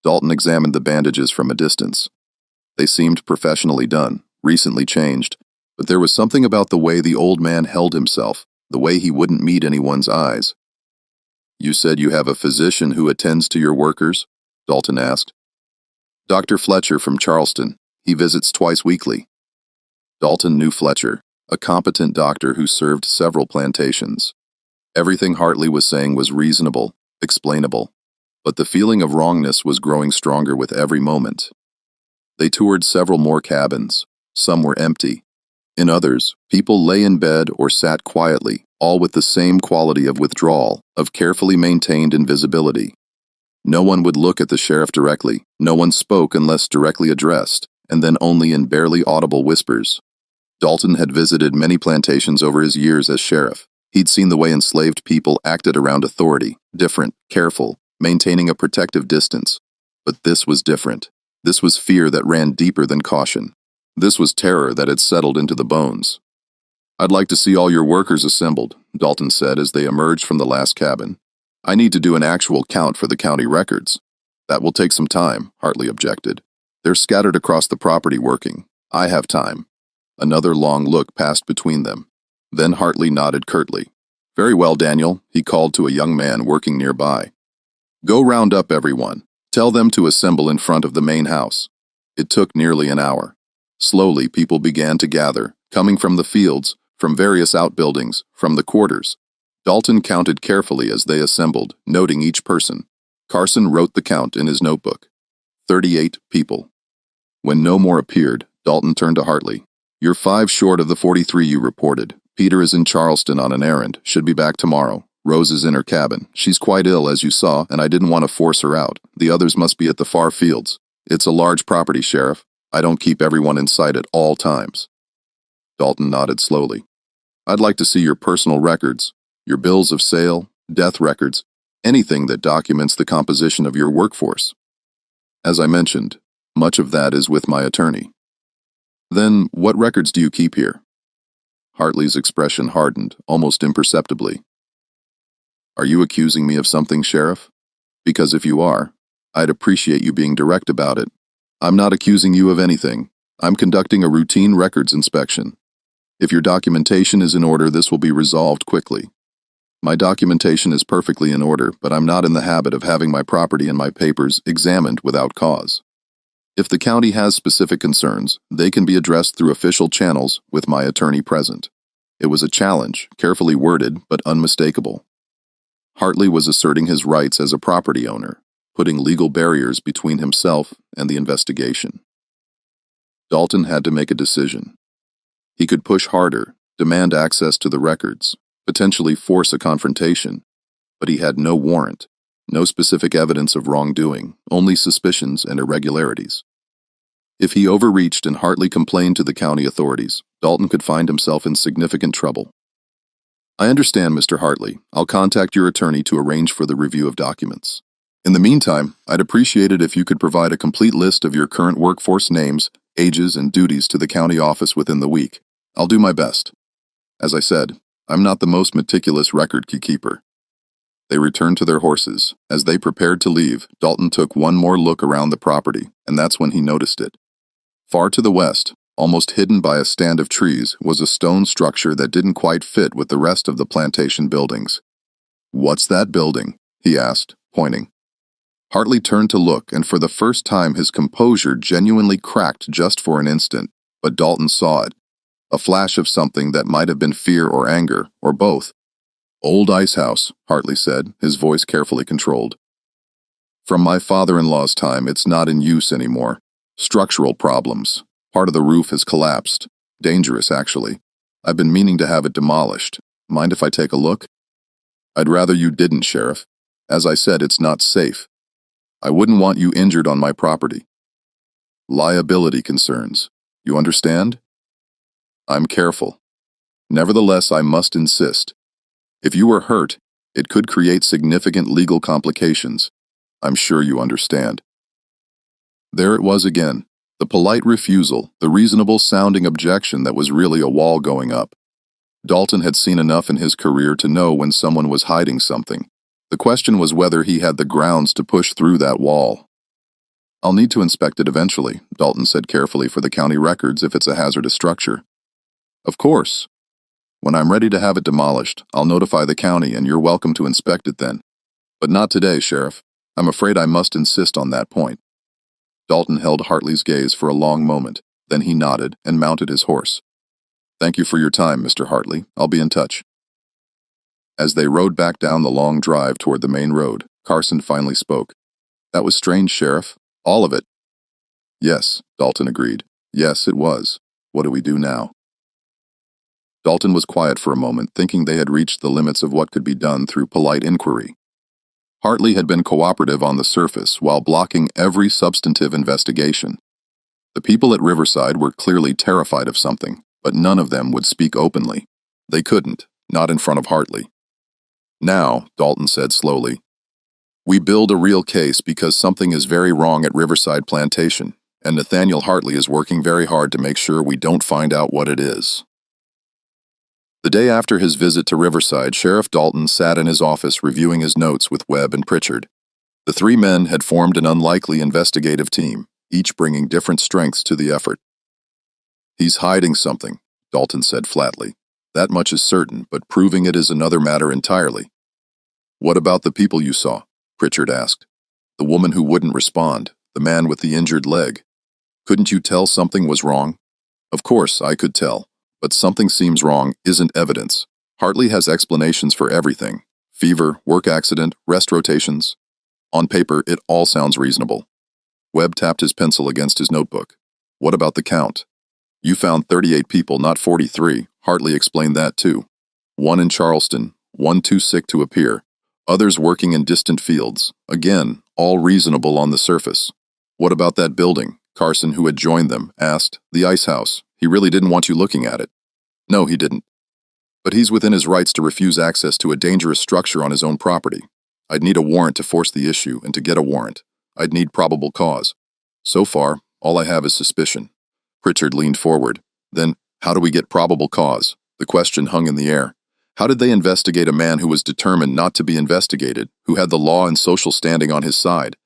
Dalton examined the bandages from a distance. They seemed professionally done, recently changed, but there was something about the way the old man held himself, the way he wouldn't meet anyone's eyes. You said you have a physician who attends to your workers? Dalton asked. Dr. Fletcher from Charleston. He visits twice weekly. Dalton knew Fletcher, a competent doctor who served several plantations. Everything Hartley was saying was reasonable, explainable. But the feeling of wrongness was growing stronger with every moment. They toured several more cabins. Some were empty. In others, people lay in bed or sat quietly, all with the same quality of withdrawal, of carefully maintained invisibility. No one would look at the sheriff directly, no one spoke unless directly addressed, and then only in barely audible whispers. Dalton had visited many plantations over his years as sheriff. He'd seen the way enslaved people acted around authority, different, careful, maintaining a protective distance. But this was different. This was fear that ran deeper than caution. This was terror that had settled into the bones. "I'd like to see all your workers assembled," Dalton said as they emerged from the last cabin. "I need to do an actual count for the county records." "That will take some time," Hartley objected. "They're scattered across the property working. I have time." Another long look passed between them. Then Hartley nodded curtly. "Very well, Daniel," he called to a young man working nearby. "Go round up everyone. Tell them to assemble in front of the main house." It took nearly an hour. Slowly, people began to gather, coming from the fields, from various outbuildings, from the quarters. Dalton counted carefully as they assembled, noting each person. Carson wrote the count in his notebook. 38 people. When no more appeared, Dalton turned to Hartley. "You're 5 short of the 43 you reported. Peter is in Charleston on an errand, should be back tomorrow. Rose is in her cabin. She's quite ill, as you saw, and I didn't want to force her out. The others must be at the far fields. It's a large property, Sheriff. I don't keep everyone in sight at all times." Dalton nodded slowly. "I'd like to see your personal records, your bills of sale, death records, anything that documents the composition of your workforce. As I mentioned, much of that is with my attorney." "Then, what records do you keep here?" Hartley's expression hardened, almost imperceptibly. "Are you accusing me of something, Sheriff? Because if you are, I'd appreciate you being direct about it." "I'm not accusing you of anything. I'm conducting a routine records inspection. If your documentation is in order, this will be resolved quickly." "My documentation is perfectly in order, but I'm not in the habit of having my property and my papers examined without cause. If the county has specific concerns, they can be addressed through official channels with my attorney present." It was a challenge, carefully worded, but unmistakable. Hartley was asserting his rights as a property owner, putting legal barriers between himself and the investigation. Dalton had to make a decision. He could push harder, demand access to the records, potentially force a confrontation, but he had no warrant, no specific evidence of wrongdoing, only suspicions and irregularities. If he overreached and Hartley complained to the county authorities, Dalton could find himself in significant trouble. "I understand, Mr. Hartley. I'll contact your attorney to arrange for the review of documents. In the meantime, I'd appreciate it if you could provide a complete list of your current workforce names, ages, and duties to the county office within the week. I'll do my best. As I said, I'm not the most meticulous record keeper." They returned to their horses. As they prepared to leave, Dalton took one more look around the property, and that's when he noticed it. Far to the west, almost hidden by a stand of trees, was a stone structure that didn't quite fit with the rest of the plantation buildings. "What's that building?" he asked, pointing. Hartley turned to look, and for the first time his composure genuinely cracked just for an instant, but Dalton saw it. A flash of something that might have been fear or anger, or both. "Old ice house," Hartley said, his voice carefully controlled. "From my father-in-law's time, it's not in use anymore. Structural problems. Part of the roof has collapsed. Dangerous, actually. I've been meaning to have it demolished. Mind if I take a look?" "I'd rather you didn't, Sheriff. As I said, it's not safe. I wouldn't want you injured on my property. Liability concerns. You understand?" "I'm careful. Nevertheless, I must insist. If you were hurt, it could create significant legal complications. I'm sure you understand." There it was again, the polite refusal, the reasonable-sounding objection that was really a wall going up. Dalton had seen enough in his career to know when someone was hiding something. The question was whether he had the grounds to push through that wall. "I'll need to inspect it eventually," Dalton said carefully, "for the county records if it's a hazardous structure." "Of course. When I'm ready to have it demolished, I'll notify the county and you're welcome to inspect it then. But not today, Sheriff. I'm afraid I must insist on that point." Dalton held Hartley's gaze for a long moment, then he nodded and mounted his horse. "Thank you for your time, Mr. Hartley. I'll be in touch." As they rode back down the long drive toward the main road, Carson finally spoke. That was strange, Sheriff. All of it. Yes, Dalton agreed. Yes, it was. What do we do now? Dalton was quiet for a moment, thinking they had reached the limits of what could be done through polite inquiry. Hartley had been cooperative on the surface while blocking every substantive investigation. The people at Riverside were clearly terrified of something, but none of them would speak openly. They couldn't, not in front of Hartley. Now, Dalton said slowly, we build a real case because something is very wrong at Riverside Plantation, and Nathaniel Hartley is working very hard to make sure we don't find out what it is. The day after his visit to Riverside, Sheriff Dalton sat in his office reviewing his notes with Webb and Pritchard. The three men had formed an unlikely investigative team, each bringing different strengths to the effort. He's hiding something, Dalton said flatly. That much is certain, but proving it is another matter entirely. What about the people you saw? Pritchard asked. The woman who wouldn't respond, the man with the injured leg. Couldn't you tell something was wrong? Of course, I could tell, but something seems wrong isn't evidence. Hartley has explanations for everything. Fever, work accident, rest rotations. On paper, it all sounds reasonable. Webb tapped his pencil against his notebook. What about the count? You found 38 people, not 43. Hartley explained that too. 1 in Charleston, 1 too sick to appear. Others working in distant fields. Again, all reasonable on the surface. What about that building? Carson, who had joined them, asked. The ice house. He really didn't want you looking at it. No, he didn't. But he's within his rights to refuse access to a dangerous structure on his own property. I'd need a warrant to force the issue, and to get a warrant, I'd need probable cause. So far, all I have is suspicion. Pritchard leaned forward. Then, how do we get probable cause? The question hung in the air. How did they investigate a man who was determined not to be investigated, who had the law and social standing on his side?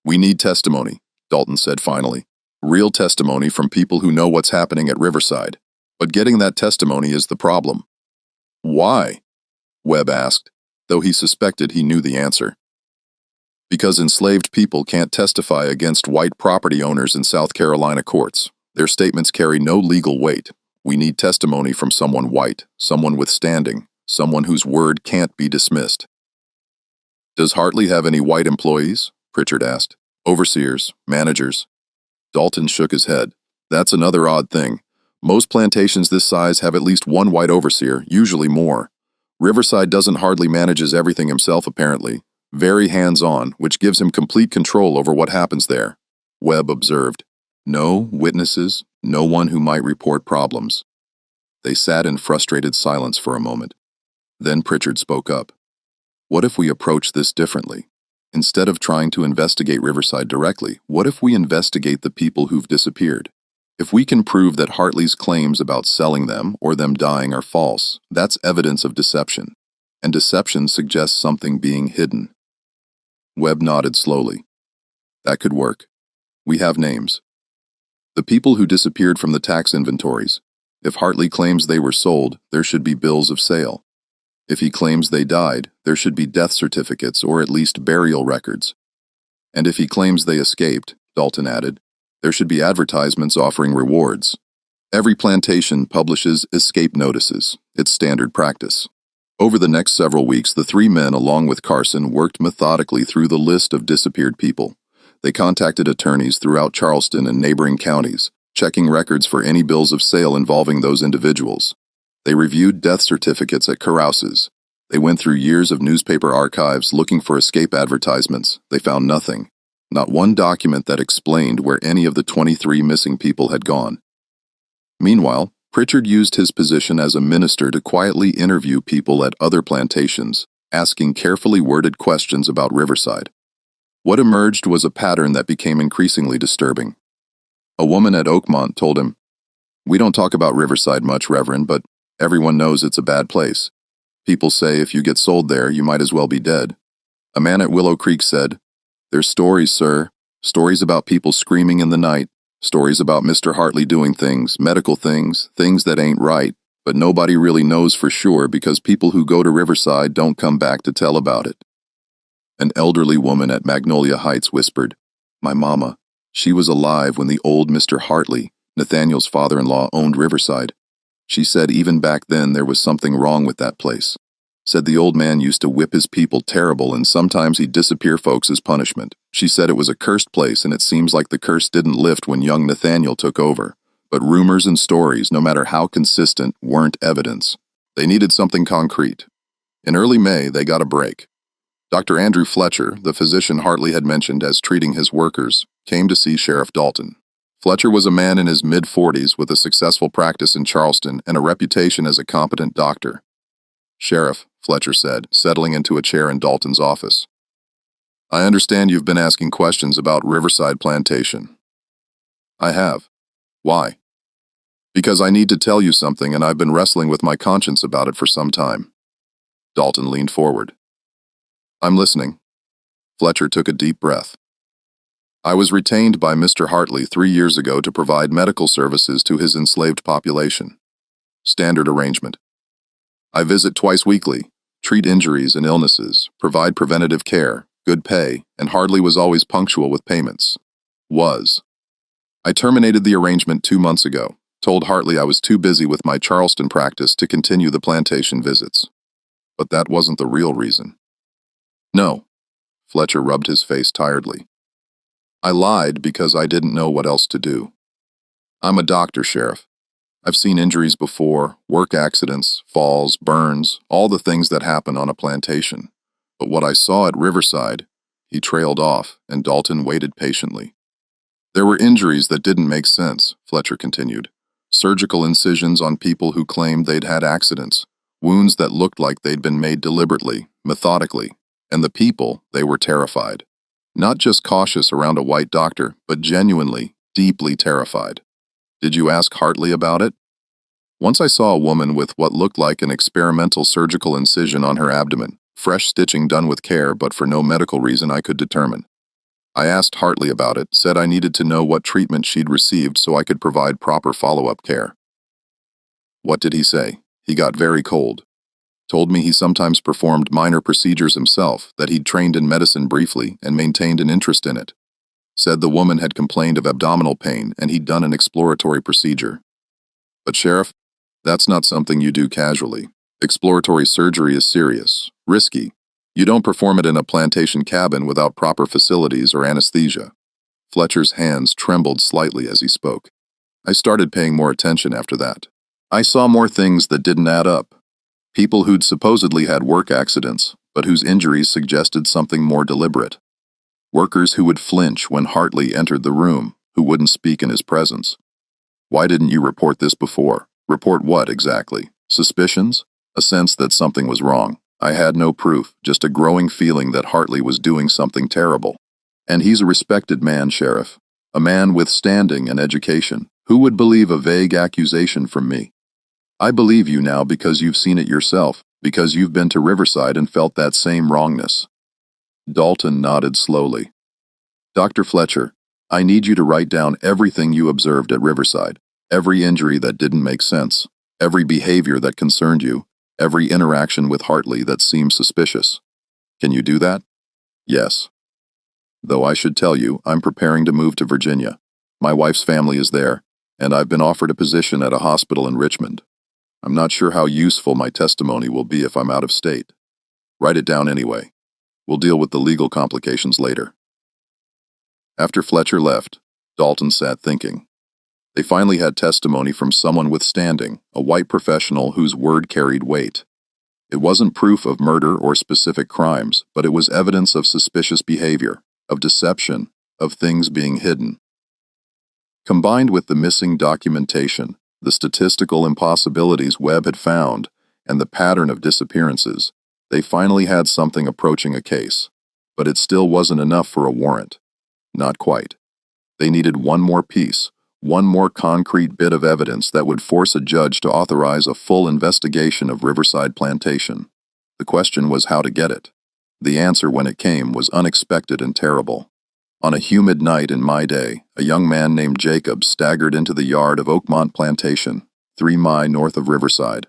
We need testimony, Dalton said finally. Real testimony from people who know what's happening at Riverside. But getting that testimony is the problem. Why? Webb asked, though he suspected he knew the answer. Because enslaved people can't testify against white property owners in South Carolina courts. Their statements carry no legal weight. We need testimony from someone white, someone with standing, someone whose word can't be dismissed. Does Hartley have any white employees? Pritchard asked. Overseers, managers. Dalton shook his head. That's another odd thing. Most plantations this size have at least one white overseer, usually more. Riverside doesn't hardly manages everything himself apparently. Very hands-on, which gives him complete control over what happens there. Webb observed. No witnesses, no one who might report problems. They sat in frustrated silence for a moment. Then Pritchard spoke up. What if we approach this differently? Instead of trying to investigate Riverside directly, what if we investigate the people who've disappeared? If we can prove that Hartley's claims about selling them or them dying are false, that's evidence of deception. And deception suggests something being hidden. Webb nodded slowly. That could work. We have names. The people who disappeared from the tax inventories. If Hartley claims they were sold, there should be bills of sale. If he claims they died, there should be death certificates or at least burial records. And if he claims they escaped, Dalton added, there should be advertisements offering rewards. Every plantation publishes escape notices. It's standard practice. Over the next several weeks, the three men, along with Carson, worked methodically through the list of disappeared people. They contacted attorneys throughout Charleston and neighboring counties, checking records for any bills of sale involving those individuals. They reviewed death certificates at carouses. They went through years of newspaper archives looking for escape advertisements. They found nothing. Not one document that explained where any of the 23 missing people had gone. Meanwhile, Pritchard used his position as a minister to quietly interview people at other plantations, asking carefully worded questions about Riverside. What emerged was a pattern that became increasingly disturbing. A woman at Oakmont told him, "We don't talk about Riverside much, Reverend, but everyone knows it's a bad place. People say if you get sold there, you might as well be dead." A man at Willow Creek said, "There's stories, sir. Stories about people screaming in the night. Stories about Mr. Hartley doing things, medical things, things that ain't right, but nobody really knows for sure because people who go to Riverside don't come back to tell about it." An elderly woman at Magnolia Heights whispered, "My mama, she was alive when the old Mr. Hartley, Nathaniel's father-in-law, owned Riverside. She said even back then there was something wrong with that place. Said the old man used to whip his people terrible and sometimes he'd disappear folks as punishment. She said it was a cursed place and it seems like the curse didn't lift when young Nathaniel took over. But rumors and stories, no matter how consistent, weren't evidence. They needed something concrete. In early May, they got a break. Dr. Andrew Fletcher, the physician Hartley had mentioned as treating his workers, came to see Sheriff Dalton. Fletcher was a man in his mid-40s with a successful practice in Charleston and a reputation as a competent doctor. "Sheriff," Fletcher said, settling into a chair in Dalton's office. "I understand you've been asking questions about Riverside Plantation." "I have. Why?" "Because I need to tell you something and I've been wrestling with my conscience about it for some time." Dalton leaned forward. "I'm listening." Fletcher took a deep breath. "I was retained by Mr. Hartley 3 years ago to provide medical services to his enslaved population. Standard arrangement. I visit twice weekly, treat injuries and illnesses, provide preventative care, good pay, and Hartley was always punctual with payments. I terminated the arrangement 2 months ago, told Hartley I was too busy with my Charleston practice to continue the plantation visits. But that wasn't the real reason." "No." Fletcher rubbed his face tiredly. "I lied because I didn't know what else to do. I'm a doctor, Sheriff. I've seen injuries before, work accidents, falls, burns, all the things that happen on a plantation. But what I saw at Riverside," he trailed off, and Dalton waited patiently. "There were injuries that didn't make sense," Fletcher continued. "Surgical incisions on people who claimed they'd had accidents, wounds that looked like they'd been made deliberately, methodically, and the people, they were terrified. Not just cautious around a white doctor, but genuinely, deeply terrified. Did you ask Hartley about it?" "Once I saw a woman with what looked like an experimental surgical incision on her abdomen, fresh stitching done with care but for no medical reason I could determine. I asked Hartley about it, said I needed to know what treatment she'd received so I could provide proper follow-up care." "What did he say?" "He got very cold. Told me he sometimes performed minor procedures himself, that he'd trained in medicine briefly and maintained an interest in it. Said the woman had complained of abdominal pain and he'd done an exploratory procedure. But Sheriff, that's not something you do casually. Exploratory surgery is serious, risky. You don't perform it in a plantation cabin without proper facilities or anesthesia." Fletcher's hands trembled slightly as he spoke. "I started paying more attention after that. I saw more things that didn't add up. People who'd supposedly had work accidents, but whose injuries suggested something more deliberate. Workers who would flinch when Hartley entered the room, who wouldn't speak in his presence. Why didn't you report this before?" "Report what, exactly? Suspicions? A sense that something was wrong. I had no proof, just a growing feeling that Hartley was doing something terrible. And he's a respected man, Sheriff. A man with standing and education. Who would believe a vague accusation from me? I believe you now because you've seen it yourself, because you've been to Riverside and felt that same wrongness." Dalton nodded slowly. "Dr. Fletcher, I need you to write down everything you observed at Riverside, every injury that didn't make sense, every behavior that concerned you, every interaction with Hartley that seemed suspicious. Can you do that?" "Yes. Though I should tell you, I'm preparing to move to Virginia. My wife's family is there, and I've been offered a position at a hospital in Richmond. I'm not sure how useful my testimony will be if I'm out of state. Write it down anyway. We'll deal with the legal complications later." After Fletcher left, Dalton sat thinking. They finally had testimony from someone with standing, a white professional whose word carried weight. It wasn't proof of murder or specific crimes, but it was evidence of suspicious behavior, of deception, of things being hidden. Combined with the missing documentation, the statistical impossibilities Webb had found, and the pattern of disappearances, they finally had something approaching a case. But it still wasn't enough for a warrant. Not quite. They needed one more piece, one more concrete bit of evidence that would force a judge to authorize a full investigation of Riverside Plantation. The question was how to get it. The answer, when it came, was unexpected and terrible. On a humid night in my day, a young man named Jacob staggered into the yard of Oakmont Plantation, 3 miles north of Riverside.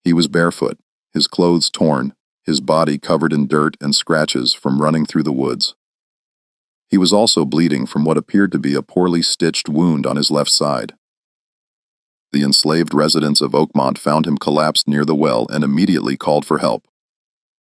He was barefoot, his clothes torn, his body covered in dirt and scratches from running through the woods. He was also bleeding from what appeared to be a poorly stitched wound on his left side. The enslaved residents of Oakmont found him collapsed near the well and immediately called for help.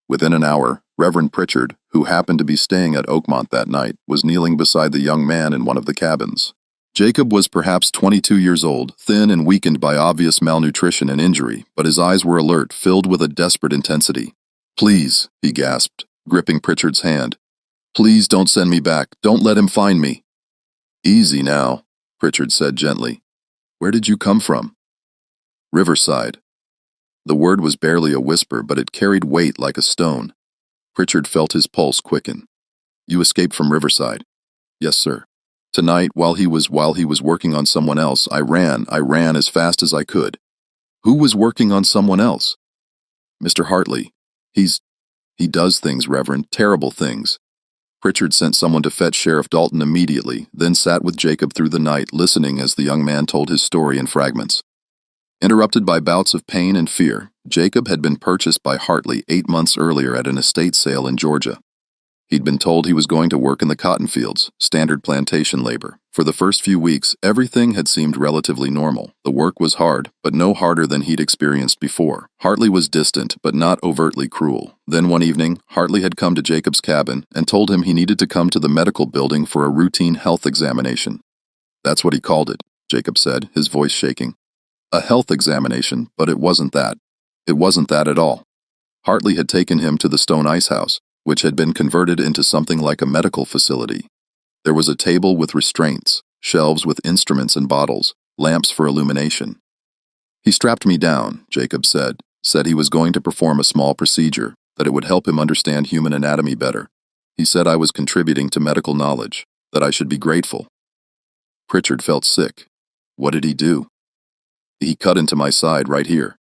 Within an hour, Reverend Pritchard, who happened to be staying at Oakmont that night, was kneeling beside the young man in one of the cabins. Jacob was perhaps 22 years old, thin and weakened by obvious malnutrition and injury, but his eyes were alert, filled with a desperate intensity. "Please," he gasped, gripping Pritchard's hand. "Please don't send me back. Don't let him find me." "Easy now," Pritchard said gently. "Where did you come from?" "Riverside." The word was barely a whisper, but it carried weight like a stone. Pritchard felt his pulse quicken. "You escaped from Riverside?" "Yes, sir. Tonight, while he was working on someone else, I ran as fast as I could." "Who was working on someone else?" "Mr. Hartley. He does things, Reverend, terrible things." Pritchard sent someone to fetch Sheriff Dalton immediately, then sat with Jacob through the night, listening as the young man told his story in fragments. Interrupted by bouts of pain and fear, Jacob had been purchased by Hartley 8 months earlier at an estate sale in Georgia. He'd been told he was going to work in the cotton fields, standard plantation labor. For the first few weeks, everything had seemed relatively normal. The work was hard, but no harder than he'd experienced before. Hartley was distant, but not overtly cruel. Then one evening, Hartley had come to Jacob's cabin and told him he needed to come to the medical building for a routine health examination. "That's what he called it," Jacob said, his voice shaking. "A health examination, but it wasn't that. It wasn't that at all." Hartley had taken him to the stone ice house, which had been converted into something like a medical facility. There was a table with restraints, shelves with instruments and bottles, lamps for illumination. "He strapped me down," Jacob said he was going to perform a small procedure, that it would help him understand human anatomy better. He said I was contributing to medical knowledge, that I should be grateful. Pritchard felt sick. What did he do? "He cut into my side right here."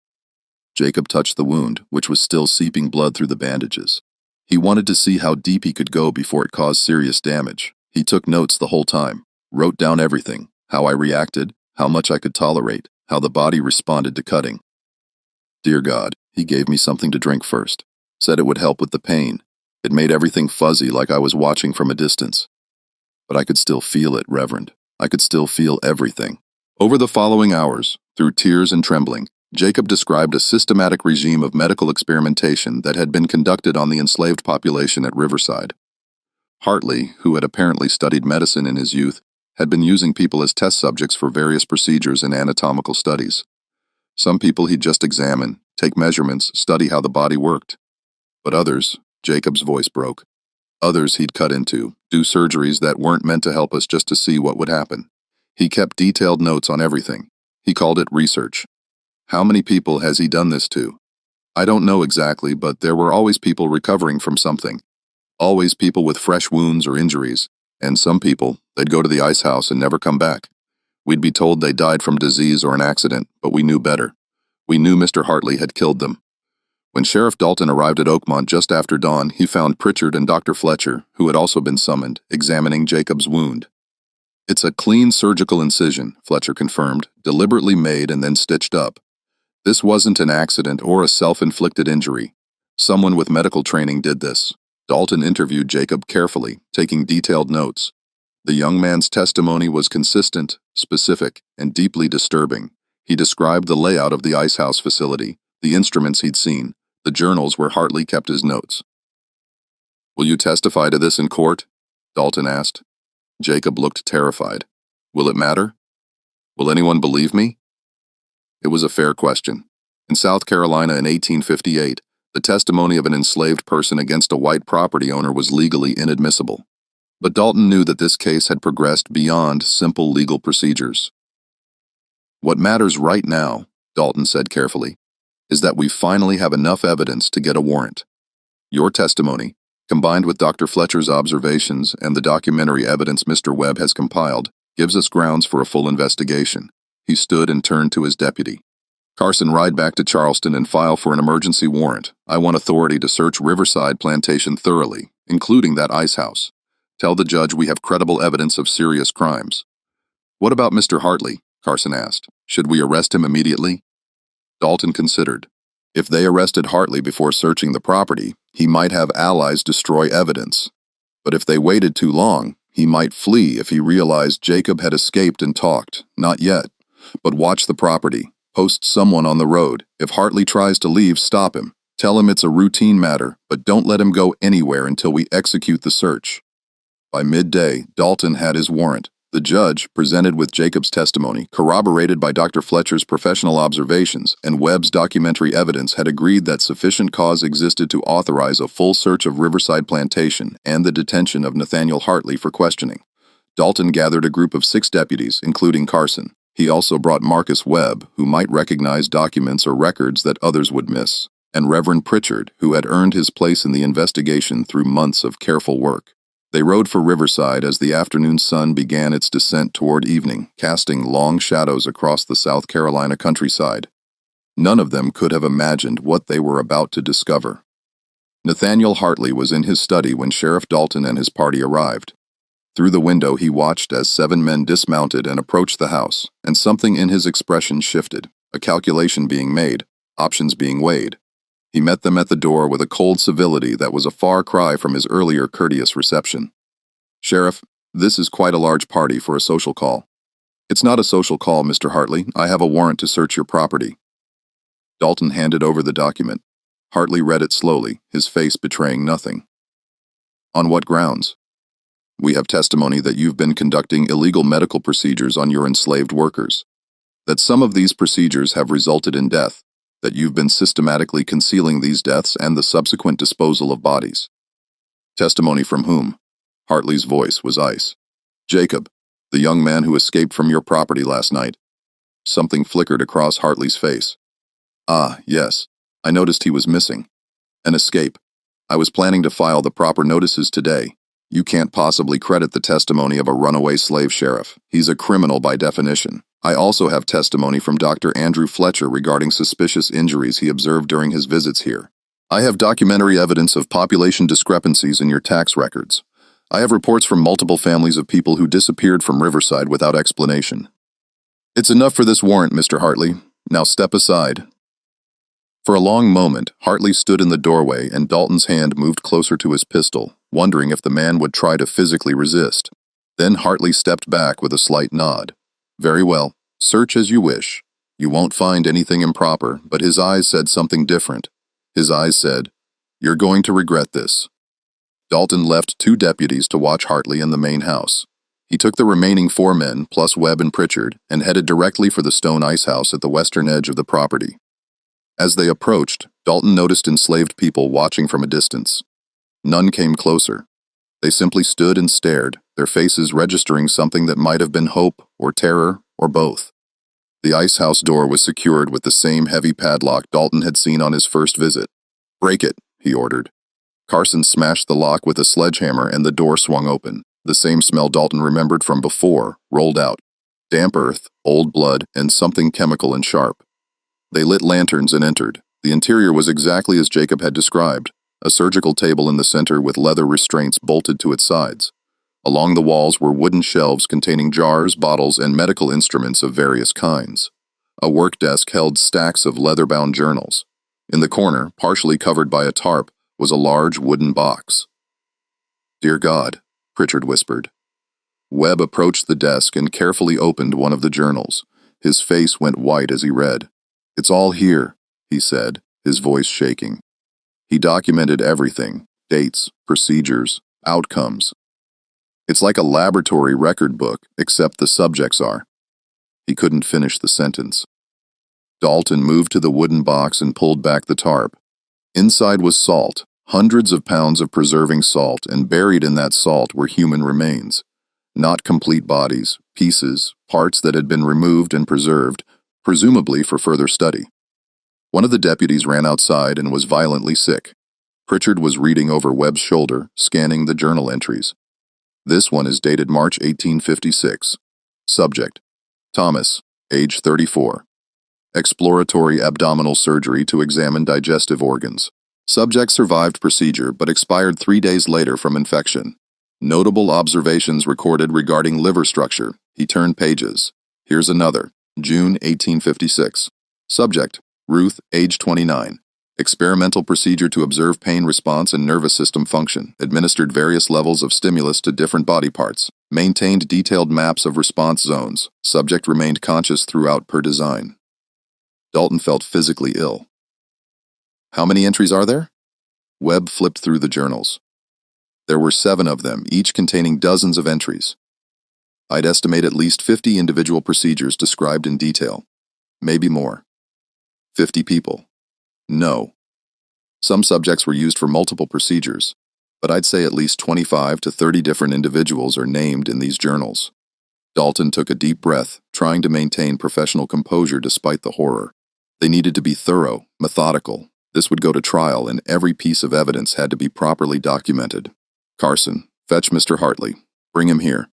Jacob touched the wound, which was still seeping blood through the bandages. He wanted to see how deep he could go before it caused serious damage. He took notes the whole time, wrote down everything, how I reacted, how much I could tolerate, how the body responded to cutting. Dear God, he gave me something to drink first, said it would help with the pain. It made everything fuzzy like I was watching from a distance. But I could still feel it, Reverend. I could still feel everything. Over the following hours, through tears and trembling, Jacob described a systematic regime of medical experimentation that had been conducted on the enslaved population at Riverside. Hartley, who had apparently studied medicine in his youth, had been using people as test subjects for various procedures and anatomical studies. Some people he'd just examine, take measurements, study how the body worked. But others, Jacob's voice broke, others he'd cut into, do surgeries that weren't meant to help us just to see what would happen. He kept detailed notes on everything. He called it research. How many people has he done this to? I don't know exactly, but there were always people recovering from something. Always people with fresh wounds or injuries. And some people, they'd go to the ice house and never come back. We'd be told they died from disease or an accident, but we knew better. We knew Mr. Hartley had killed them. When Sheriff Dalton arrived at Oakmont just after dawn, he found Pritchard and Dr. Fletcher, who had also been summoned, examining Jacob's wound. It's a clean surgical incision, Fletcher confirmed, deliberately made and then stitched up. This wasn't an accident or a self-inflicted injury. Someone with medical training did this. Dalton interviewed Jacob carefully, taking detailed notes. The young man's testimony was consistent, specific, and deeply disturbing. He described the layout of the ice house facility, the instruments he'd seen, the journals where Hartley kept his notes. "Will you testify to this in court?" Dalton asked. Jacob looked terrified. "Will it matter? Will anyone believe me?" It was a fair question. In South Carolina in 1858, the testimony of an enslaved person against a white property owner was legally inadmissible. But Dalton knew that this case had progressed beyond simple legal procedures. "What matters right now," Dalton said carefully, "is that we finally have enough evidence to get a warrant. Your testimony, combined with Dr. Fletcher's observations and the documentary evidence Mr. Webb has compiled, gives us grounds for a full investigation." He stood and turned to his deputy. "Carson, ride back to Charleston and file for an emergency warrant. I want authority to search Riverside Plantation thoroughly, including that ice house. Tell the judge we have credible evidence of serious crimes." "What about Mr. Hartley?" Carson asked. "Should we arrest him immediately?" Dalton considered. If they arrested Hartley before searching the property, he might have allies destroy evidence. But if they waited too long, he might flee if he realized Jacob had escaped and talked. Not yet. But watch the property. Post someone on the road. If Hartley tries to leave, stop him. Tell him it's a routine matter, but don't let him go anywhere until we execute the search." By midday, Dalton had his warrant. The judge, presented with Jacob's testimony, corroborated by Dr. Fletcher's professional observations, and Webb's documentary evidence, had agreed that sufficient cause existed to authorize a full search of Riverside Plantation and the detention of Nathaniel Hartley for questioning. Dalton gathered a group of 6 deputies, including Carson. He also brought Marcus Webb, who might recognize documents or records that others would miss, and Reverend Pritchard, who had earned his place in the investigation through months of careful work. They rode for Riverside as the afternoon sun began its descent toward evening, casting long shadows across the South Carolina countryside. None of them could have imagined what they were about to discover. Nathaniel Hartley was in his study when Sheriff Dalton and his party arrived. Through the window he watched as 7 men dismounted and approached the house, and something in his expression shifted, a calculation being made, options being weighed. He met them at the door with a cold civility that was a far cry from his earlier courteous reception. "Sheriff, this is quite a large party for a social call." "It's not a social call, Mr. Hartley. I have a warrant to search your property." Dalton handed over the document. Hartley read it slowly, his face betraying nothing. "On what grounds?" "We have testimony that you've been conducting illegal medical procedures on your enslaved workers. That some of these procedures have resulted in death. That you've been systematically concealing these deaths and the subsequent disposal of bodies." "Testimony from whom?" Hartley's voice was ice. "Jacob, the young man who escaped from your property last night." Something flickered across Hartley's face. "Ah, yes. I noticed he was missing. An escape. I was planning to file the proper notices today. You can't possibly credit the testimony of a runaway slave sheriff. He's a criminal by definition. I also have testimony from Dr. Andrew Fletcher regarding suspicious injuries he observed during his visits here. I have documentary evidence of population discrepancies in your tax records. I have reports from multiple families of people who disappeared from Riverside without explanation." "It's enough for this warrant, Mr. Hartley. Now step aside." For a long moment, Hartley stood in the doorway and Dalton's hand moved closer to his pistol, wondering if the man would try to physically resist. Then Hartley stepped back with a slight nod. "Very well, search as you wish. You won't find anything improper," but his eyes said something different. His eyes said, "You're going to regret this." Dalton left 2 deputies to watch Hartley in the main house. He took the remaining 4 men, plus Webb and Pritchard, and headed directly for the stone ice house at the western edge of the property. As they approached, Dalton noticed enslaved people watching from a distance. None came closer. They simply stood and stared, their faces registering something that might have been hope or terror or both. The ice house door was secured with the same heavy padlock Dalton had seen on his first visit. "Break it," he ordered. Carson smashed the lock with a sledgehammer and the door swung open. The same smell Dalton remembered from before rolled out. Damp earth, old blood, and something chemical and sharp. They lit lanterns and entered. The interior was exactly as Jacob had described. A surgical table in the center with leather restraints bolted to its sides. Along the walls were wooden shelves containing jars, bottles, and medical instruments of various kinds. A work desk held stacks of leather-bound journals. In the corner, partially covered by a tarp, was a large wooden box. "Dear God," Pritchard whispered. Webb approached the desk and carefully opened one of the journals. His face went white as he read. "It's all here," he said, his voice shaking. He documented everything, dates, procedures, outcomes. "It's like a laboratory record book, except the subjects are." He couldn't finish the sentence. Dalton moved to the wooden box and pulled back the tarp. Inside was salt, hundreds of pounds of preserving salt, and buried in that salt were human remains. Not complete bodies, pieces, parts that had been removed and preserved, presumably for further study. One of the deputies ran outside and was violently sick. Pritchard was reading over Webb's shoulder, scanning the journal entries. "This one is dated March 1856. Subject: Thomas, age 34. Exploratory abdominal surgery to examine digestive organs. Subject survived procedure but expired 3 days later from infection. Notable observations recorded regarding liver structure." He turned pages. "Here's another. June 1856. Subject: Ruth, age 29. Experimental procedure to observe pain response and nervous system function, administered various levels of stimulus to different body parts, maintained detailed maps of response zones, subject remained conscious throughout per design. Dalton felt physically ill. How many entries are there? Webb flipped through the journals. There were 7 of them, each containing dozens of entries. I'd estimate at least 50 individual procedures described in detail. Maybe more. 50 people. No. Some subjects were used for multiple procedures, but I'd say at least 25 to 30 different individuals are named in these journals. Dalton took a deep breath, trying to maintain professional composure despite the horror. They needed to be thorough, methodical. This would go to trial, and every piece of evidence had to be properly documented. Carson, fetch Mr. Hartley. Bring him here.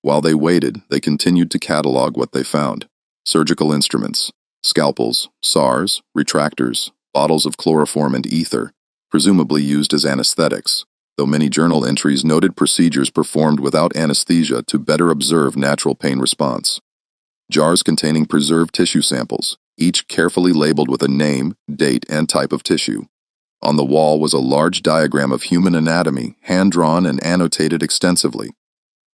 While they waited, they continued to catalog what they found. Surgical instruments, scalpels, SARs, retractors, bottles of chloroform and ether, presumably used as anesthetics, though many journal entries noted procedures performed without anesthesia to better observe natural pain response. Jars containing preserved tissue samples, each carefully labeled with a name, date, and type of tissue. On the wall was a large diagram of human anatomy, hand-drawn and annotated extensively.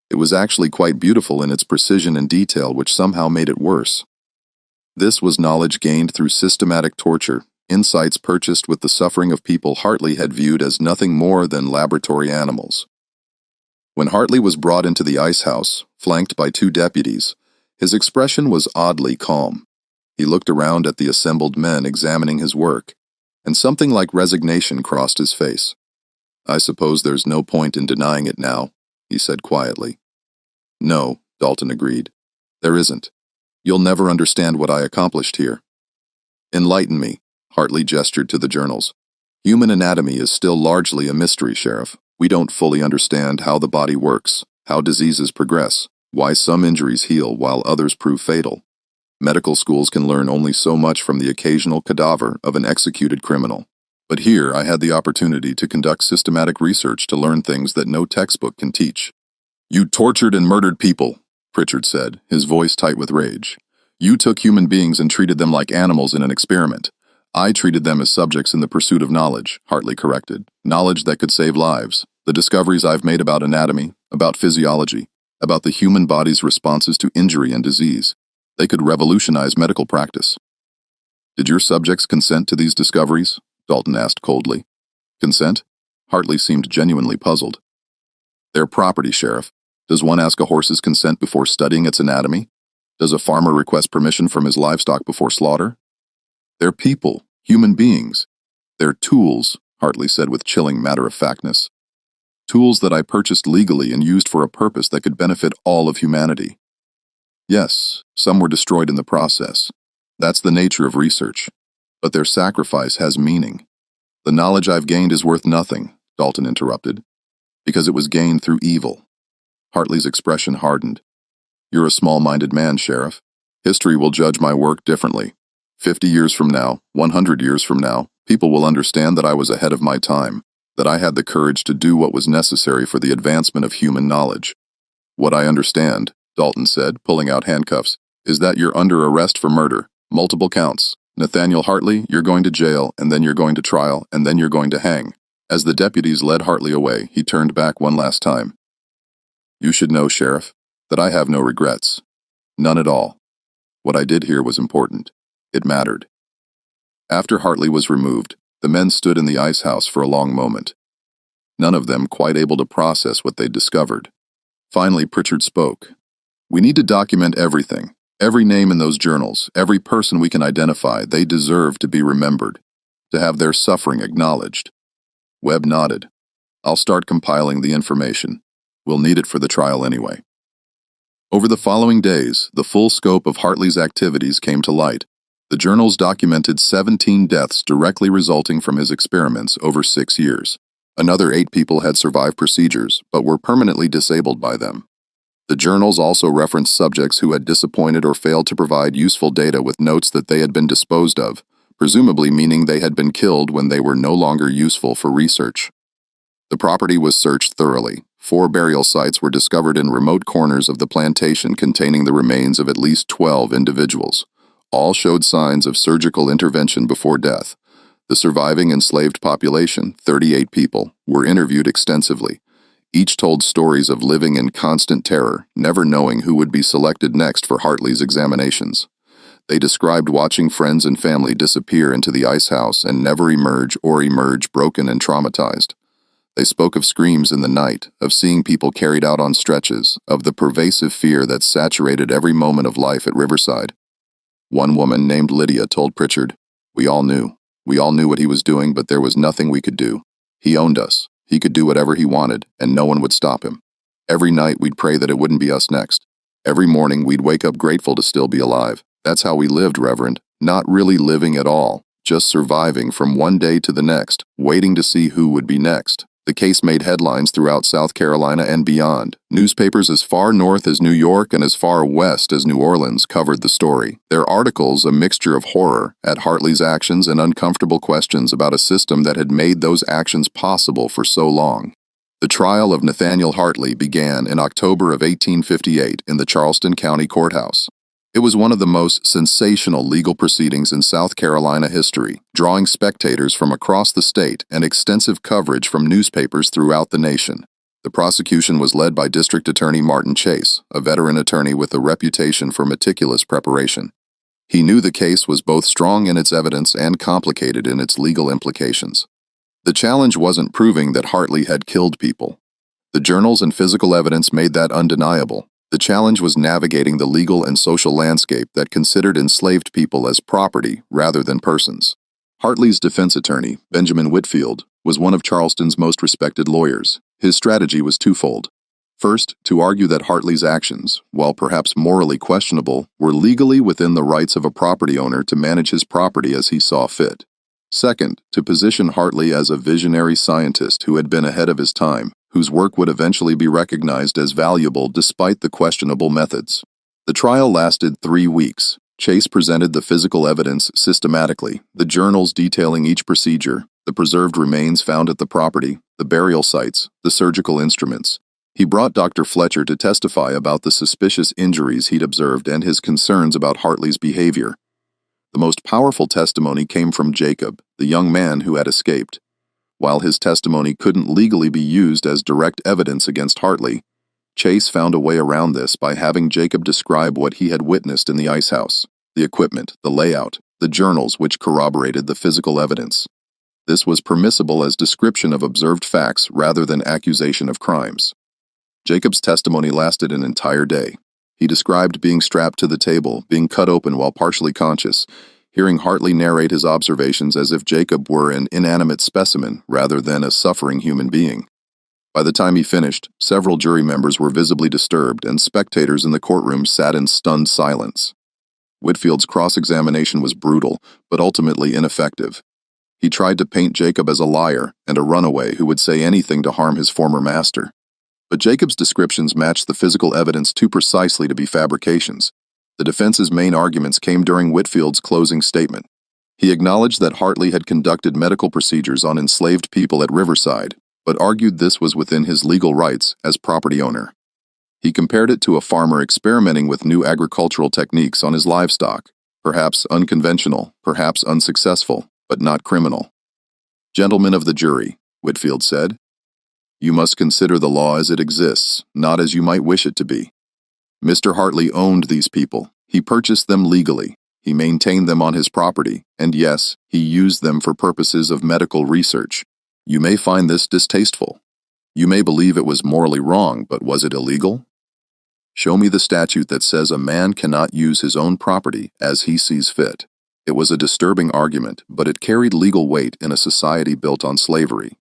It was actually quite beautiful in its precision and detail, which somehow made it worse. This was knowledge gained through systematic torture, insights purchased with the suffering of people Hartley had viewed as nothing more than laboratory animals. When Hartley was brought into the ice house, flanked by 2 deputies, his expression was oddly calm. He looked around at the assembled men examining his work, and something like resignation crossed his face. I suppose there's no point in denying it now, he said quietly. No, Dalton agreed. There isn't. You'll never understand what I accomplished here. Enlighten me, Hartley gestured to the journals. Human anatomy is still largely a mystery, Sheriff. We don't fully understand how the body works, how diseases progress, why some injuries heal while others prove fatal. Medical schools can learn only so much from the occasional cadaver of an executed criminal. But here I had the opportunity to conduct systematic research to learn things that no textbook can teach. You tortured and murdered people, Pritchard said, his voice tight with rage. You took human beings and treated them like animals in an experiment. I treated them as subjects in the pursuit of knowledge, Hartley corrected. Knowledge that could save lives. The discoveries I've made about anatomy, about physiology, about the human body's responses to injury and disease. They could revolutionize medical practice. Did your subjects consent to these discoveries? Dalton asked coldly. Consent? Hartley seemed genuinely puzzled. They're property, Sheriff. Does one ask a horse's consent before studying its anatomy? Does a farmer request permission from his livestock before slaughter? They're people, human beings. They're tools, Hartley said with chilling matter-of-factness. Tools that I purchased legally and used for a purpose that could benefit all of humanity. Yes, some were destroyed in the process. That's the nature of research. But their sacrifice has meaning. The knowledge I've gained is worth nothing, Dalton interrupted, because it was gained through evil. Hartley's expression hardened. You're a small-minded man, Sheriff. History will judge my work differently. 50 years from now, 100 years from now, people will understand that I was ahead of my time, that I had the courage to do what was necessary for the advancement of human knowledge. What I understand, Dalton said, pulling out handcuffs, is that you're under arrest for murder, multiple counts. Nathaniel Hartley, you're going to jail, and then you're going to trial, and then you're going to hang. As the deputies led Hartley away, he turned back one last time. You should know, Sheriff, that I have no regrets. None at all. What I did here was important. It mattered. After Hartley was removed, the men stood in the ice house for a long moment. None of them quite able to process what they'd discovered. Finally, Pritchard spoke. We need to document everything. Every name in those journals, every person we can identify, they deserve to be remembered, to have their suffering acknowledged. Webb nodded. I'll start compiling the information. We'll need it for the trial anyway. Over the following days, the full scope of Hartley's activities came to light. The journals documented 17 deaths directly resulting from his experiments over 6 years. Another 8 people had survived procedures, but were permanently disabled by them. The journals also referenced subjects who had disappointed or failed to provide useful data with notes that they had been disposed of, presumably meaning they had been killed when they were no longer useful for research. The property was searched thoroughly. 4 burial sites were discovered in remote corners of the plantation containing the remains of at least 12 individuals. All showed signs of surgical intervention before death. The surviving enslaved population, 38 people, were interviewed extensively. Each told stories of living in constant terror, never knowing who would be selected next for Hartley's examinations. They described watching friends and family disappear into the ice house and never emerge broken and traumatized. They spoke of screams in the night, of seeing people carried out on stretches, of the pervasive fear that saturated every moment of life at Riverside. One woman named Lydia told Pritchard, "We all knew. We all knew what he was doing, but there was nothing we could do. He owned us. He could do whatever he wanted, and no one would stop him. Every night we'd pray that it wouldn't be us next. Every morning we'd wake up grateful to still be alive. That's how we lived, Reverend. Not really living at all, just surviving from one day to the next, waiting to see who would be next." The case made headlines throughout South Carolina and beyond. Newspapers as far north as New York and as far west as New Orleans covered the story. Their articles, a mixture of horror at Hartley's actions and uncomfortable questions about a system that had made those actions possible for so long. The trial of Nathaniel Hartley began in October of 1858 in the Charleston County courthouse. It was one of the most sensational legal proceedings in South Carolina history, drawing spectators from across the state and extensive coverage from newspapers throughout the nation. The prosecution was led by District Attorney Martin Chase, a veteran attorney with a reputation for meticulous preparation. He knew the case was both strong in its evidence and complicated in its legal implications. The challenge wasn't proving that Hartley had killed people. The journals and physical evidence made that undeniable. The challenge was navigating the legal and social landscape that considered enslaved people as property rather than persons. Hartley's defense attorney, Benjamin Whitfield, was one of Charleston's most respected lawyers. His strategy was twofold. First, to argue that Hartley's actions, while perhaps morally questionable, were legally within the rights of a property owner to manage his property as he saw fit. Second, to position Hartley as a visionary scientist who had been ahead of his time, whose work would eventually be recognized as valuable despite the questionable methods. The trial lasted 3 weeks. Chase presented the physical evidence systematically, the journals detailing each procedure, the preserved remains found at the property, the burial sites, the surgical instruments. He brought Dr. Fletcher to testify about the suspicious injuries he'd observed and his concerns about Hartley's behavior. The most powerful testimony came from Jacob, the young man who had escaped. While his testimony couldn't legally be used as direct evidence against Hartley, Chase found a way around this by having Jacob describe what he had witnessed in the ice house, the equipment, the layout, the journals which corroborated the physical evidence. This was permissible as description of observed facts rather than accusation of crimes. Jacob's testimony lasted an entire day. He described being strapped to the table, being cut open while partially conscious, hearing Hartley narrate his observations as if Jacob were an inanimate specimen rather than a suffering human being. By the time he finished, several jury members were visibly disturbed, and spectators in the courtroom sat in stunned silence. Whitfield's cross-examination was brutal, but ultimately ineffective. He tried to paint Jacob as a liar and a runaway who would say anything to harm his former master. But Jacob's descriptions matched the physical evidence too precisely to be fabrications. The defense's main arguments came during Whitfield's closing statement. He acknowledged that Hartley had conducted medical procedures on enslaved people at Riverside, but argued this was within his legal rights as property owner. He compared it to a farmer experimenting with new agricultural techniques on his livestock, perhaps unconventional, perhaps unsuccessful, but not criminal. "Gentlemen of the jury," Whitfield said, "you must consider the law as it exists, not as you might wish it to be. Mr. Hartley owned these people. He purchased them legally. He maintained them on his property, and yes, he used them for purposes of medical research. You may find this distasteful. You may believe it was morally wrong, but was it illegal? Show me the statute that says a man cannot use his own property as he sees fit." It was a disturbing argument, but it carried legal weight in a society built on slavery.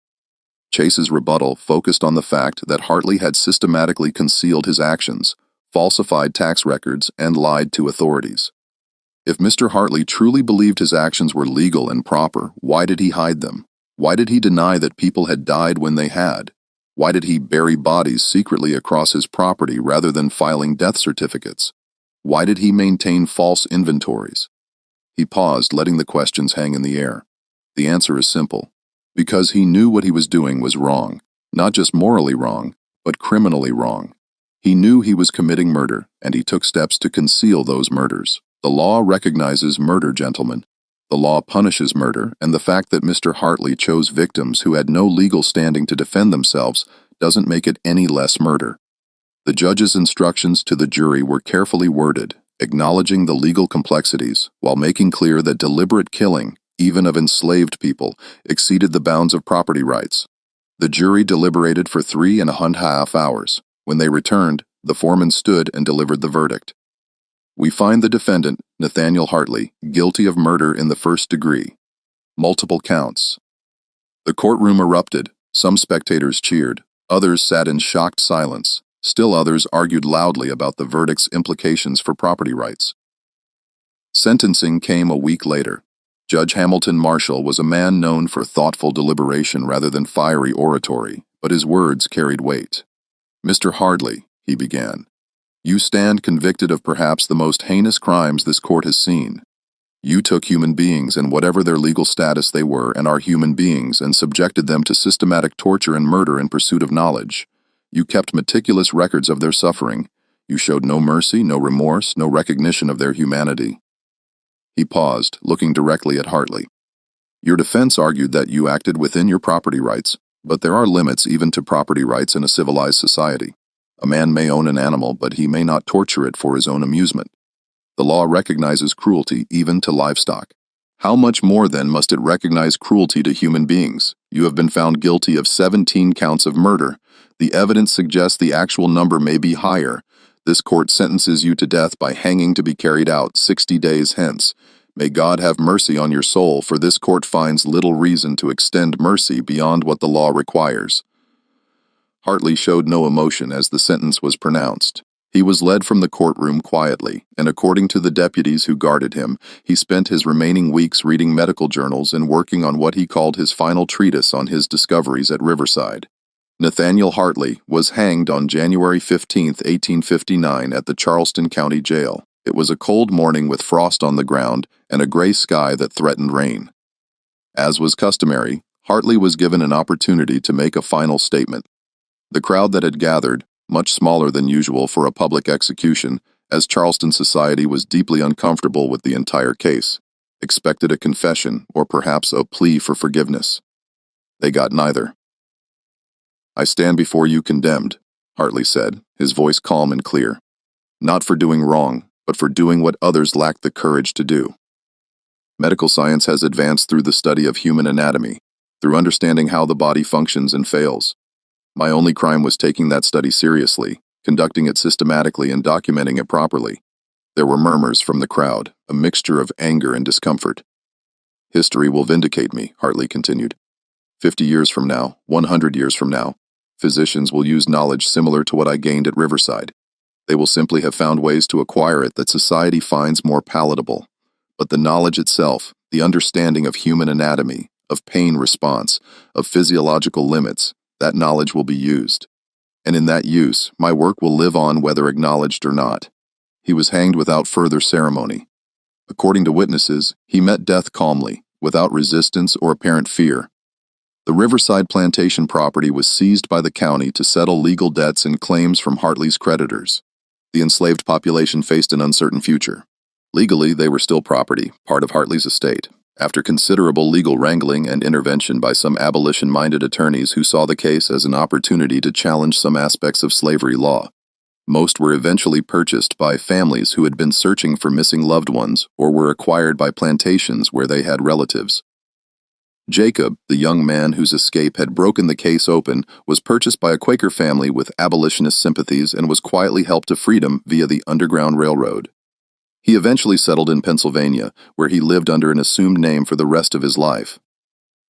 Chase's rebuttal focused on the fact that Hartley had systematically concealed his actions, falsified tax records, and lied to authorities. If Mr. Hartley truly believed his actions were legal and proper, why did he hide them? Why did he deny that people had died when they had? Why did he bury bodies secretly across his property rather than filing death certificates? Why did he maintain false inventories? He paused, letting the questions hang in the air. The answer is simple. Because he knew what he was doing was wrong, not just morally wrong, but criminally wrong. He knew he was committing murder, and he took steps to conceal those murders. The law recognizes murder, gentlemen. The law punishes murder, and the fact that Mr. Hartley chose victims who had no legal standing to defend themselves doesn't make it any less murder. The judge's instructions to the jury were carefully worded, acknowledging the legal complexities, while making clear that deliberate killing, even of enslaved people, exceeded the bounds of property rights. The jury deliberated for 3.5 hours. When they returned, the foreman stood and delivered the verdict. We find the defendant, Nathaniel Hartley, guilty of murder in the first degree. Multiple counts. The courtroom erupted. Some spectators cheered. Others sat in shocked silence. Still others argued loudly about the verdict's implications for property rights. Sentencing came a week later. Judge Hamilton Marshall was a man known for thoughtful deliberation rather than fiery oratory, but his words carried weight. "Mr. Hartley," he began, "you stand convicted of perhaps the most heinous crimes this court has seen. You took human beings and whatever their legal status they were and are human beings and subjected them to systematic torture and murder in pursuit of knowledge. You kept meticulous records of their suffering. You showed no mercy, no remorse, no recognition of their humanity." He paused, looking directly at Hartley. "Your defense argued that you acted within your property rights, but there are limits even to property rights in a civilized society. A man may own an animal, but he may not torture it for his own amusement. The law recognizes cruelty even to livestock. How much more, then, must it recognize cruelty to human beings? You have been found guilty of 17 counts of murder. The evidence suggests the actual number may be higher. This court sentences you to death by hanging to be carried out 60 days hence. May God have mercy on your soul, for this court finds little reason to extend mercy beyond what the law requires." Hartley showed no emotion as the sentence was pronounced. He was led from the courtroom quietly, and according to the deputies who guarded him, he spent his remaining weeks reading medical journals and working on what he called his final treatise on his discoveries at Riverside. Nathaniel Hartley was hanged on January 15, 1859 at the Charleston County Jail. It was a cold morning with frost on the ground and a gray sky that threatened rain. As was customary, Hartley was given an opportunity to make a final statement. The crowd that had gathered, much smaller than usual for a public execution, as Charleston society was deeply uncomfortable with the entire case, expected a confession or perhaps a plea for forgiveness. They got neither. "I stand before you condemned," Hartley said, his voice calm and clear. "Not for doing wrong, but for doing what others lacked the courage to do. Medical science has advanced through the study of human anatomy, through understanding how the body functions and fails. My only crime was taking that study seriously, conducting it systematically and documenting it properly." There were murmurs from the crowd, a mixture of anger and discomfort. "History will vindicate me," Hartley continued. 50 years from now, 100 years from now, physicians will use knowledge similar to what I gained at Riverside. They will simply have found ways to acquire it that society finds more palatable. But the knowledge itself, the understanding of human anatomy, of pain response, of physiological limits, that knowledge will be used. And in that use, my work will live on whether acknowledged or not. He was hanged without further ceremony. According to witnesses, he met death calmly, without resistance or apparent fear. The Riverside Plantation property was seized by the county to settle legal debts and claims from Hartley's creditors. The enslaved population faced an uncertain future. Legally, they were still property, part of Hartley's estate, after considerable legal wrangling and intervention by some abolition-minded attorneys who saw the case as an opportunity to challenge some aspects of slavery law. Most were eventually purchased by families who had been searching for missing loved ones or were acquired by plantations where they had relatives. Jacob, the young man whose escape had broken the case open, was purchased by a Quaker family with abolitionist sympathies and was quietly helped to freedom via the Underground Railroad. He eventually settled in Pennsylvania, where he lived under an assumed name for the rest of his life.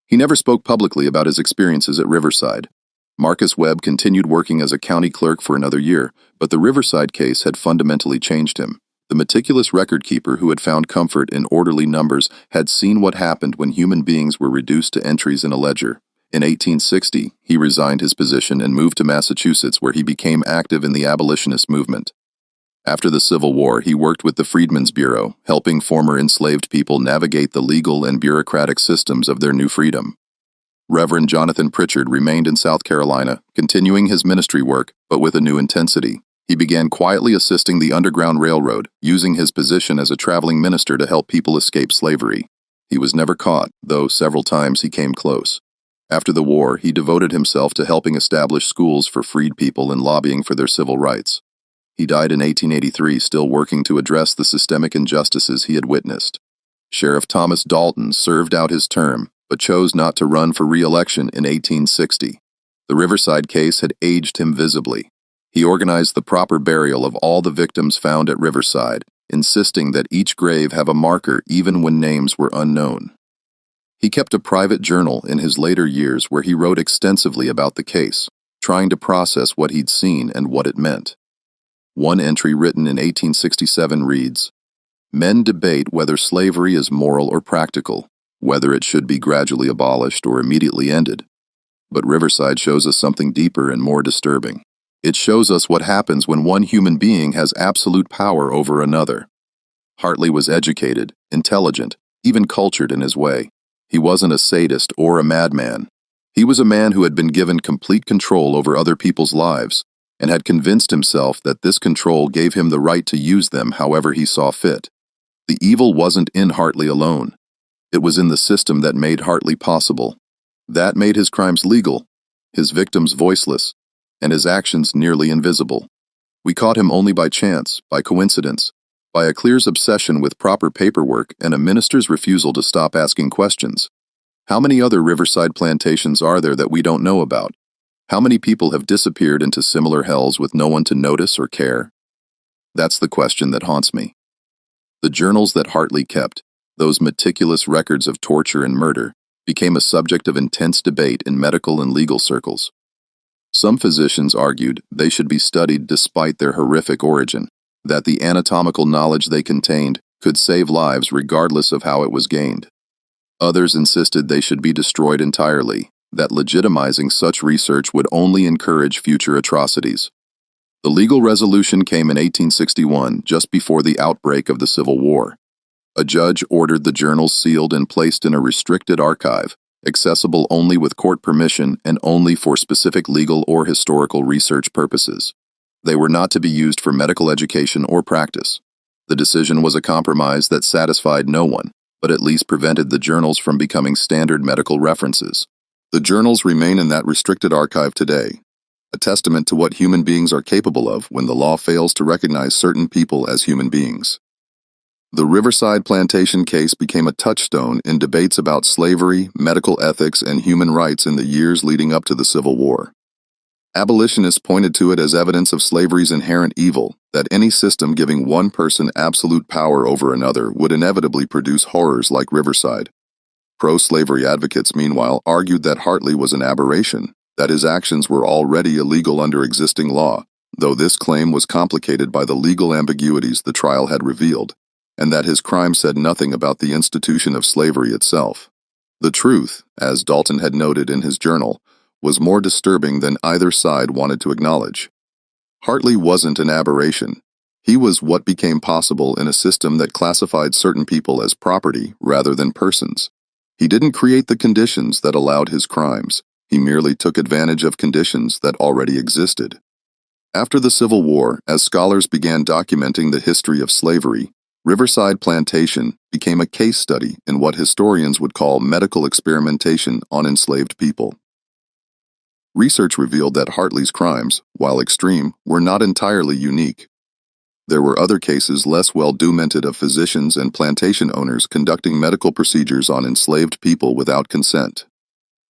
He never spoke publicly about his experiences at Riverside. Marcus Webb continued working as a county clerk for another year, but the Riverside case had fundamentally changed him. The meticulous record keeper who had found comfort in orderly numbers had seen what happened when human beings were reduced to entries in a ledger. In 1860, he resigned his position and moved to Massachusetts, where he became active in the abolitionist movement. After the Civil War, he worked with the Freedmen's Bureau, helping former enslaved people navigate the legal and bureaucratic systems of their new freedom. Reverend Jonathan Pritchard remained in South Carolina, continuing his ministry work, but with a new intensity. He began quietly assisting the Underground Railroad, using his position as a traveling minister to help people escape slavery. He was never caught, though several times he came close. After the war, he devoted himself to helping establish schools for freed people and lobbying for their civil rights. He died in 1883, still working to address the systemic injustices he had witnessed. Sheriff Thomas Dalton served out his term, but chose not to run for re-election in 1860. The Riverside case had aged him visibly. He organized the proper burial of all the victims found at Riverside, insisting that each grave have a marker even when names were unknown. He kept a private journal in his later years where he wrote extensively about the case, trying to process what he'd seen and what it meant. One entry written in 1867 reads, "Men debate whether slavery is moral or practical, whether it should be gradually abolished or immediately ended. But Riverside shows us something deeper and more disturbing. It shows us what happens when one human being has absolute power over another." Hartley was educated, intelligent, even cultured in his way. He wasn't a sadist or a madman. He was a man who had been given complete control over other people's lives and had convinced himself that this control gave him the right to use them however he saw fit. The evil wasn't in Hartley alone. It was in the system that made Hartley possible. That made his crimes legal, his victims voiceless, and his actions nearly invisible. We caught him only by chance, by coincidence, by a clerk's obsession with proper paperwork and a minister's refusal to stop asking questions. How many other Riverside plantations are there that we don't know about? How many people have disappeared into similar hells with no one to notice or care? That's the question that haunts me. The journals that Hartley kept, those meticulous records of torture and murder, became a subject of intense debate in medical and legal circles. Some physicians argued they should be studied despite their horrific origin, that the anatomical knowledge they contained could save lives regardless of how it was gained. Others insisted they should be destroyed entirely, that legitimizing such research would only encourage future atrocities. The legal resolution came in 1861, just before the outbreak of the Civil War. A judge ordered the journals sealed and placed in a restricted archive, accessible only with court permission and only for specific legal or historical research purposes. They were not to be used for medical education or practice. The decision was a compromise that satisfied no one, but at least prevented the journals from becoming standard medical references. The journals remain in that restricted archive today, a testament to what human beings are capable of when the law fails to recognize certain people as human beings. The Riverside Plantation case became a touchstone in debates about slavery, medical ethics, and human rights in the years leading up to the Civil War. Abolitionists pointed to it as evidence of slavery's inherent evil, that any system giving one person absolute power over another would inevitably produce horrors like Riverside. Pro-slavery advocates, meanwhile, argued that Hartley was an aberration, that his actions were already illegal under existing law, though this claim was complicated by the legal ambiguities the trial had revealed, and that his crime said nothing about the institution of slavery itself. The truth, as Dalton had noted in his journal, was more disturbing than either side wanted to acknowledge. Hartley wasn't an aberration. He was what became possible in a system that classified certain people as property rather than persons. He didn't create the conditions that allowed his crimes. He merely took advantage of conditions that already existed. After the Civil War, as scholars began documenting the history of slavery, Riverside Plantation became a case study in what historians would call medical experimentation on enslaved people. Research revealed that Hartley's crimes, while extreme, were not entirely unique. There were other cases less well documented of physicians and plantation owners conducting medical procedures on enslaved people without consent.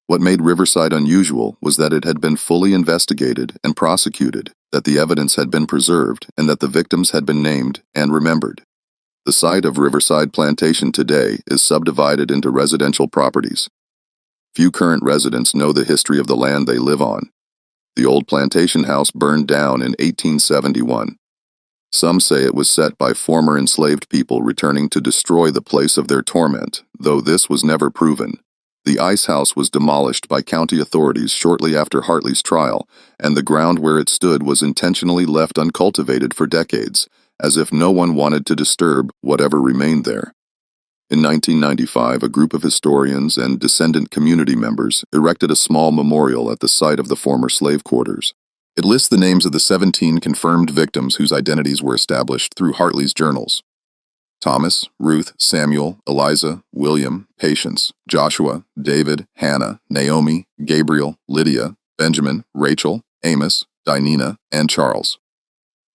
What made Riverside unusual was that it had been fully investigated and prosecuted, that the evidence had been preserved, and that the victims had been named and remembered. The site of Riverside Plantation today is subdivided into residential properties. Few current residents know the history of the land they live on. The old plantation house burned down in 1871. Some say it was set by former enslaved people returning to destroy the place of their torment, though this was never proven. The ice house was demolished by county authorities shortly after Hartley's trial, and the ground where it stood was intentionally left uncultivated for decades, as if no one wanted to disturb whatever remained there. In 1995, a group of historians and descendant community members erected a small memorial at the site of the former slave quarters. It lists the names of the 17 confirmed victims whose identities were established through Hartley's journals. Thomas, Ruth, Samuel, Eliza, William, Patience, Joshua, David, Hannah, Naomi, Gabriel, Lydia, Benjamin, Rachel, Amos, Dinina, and Charles.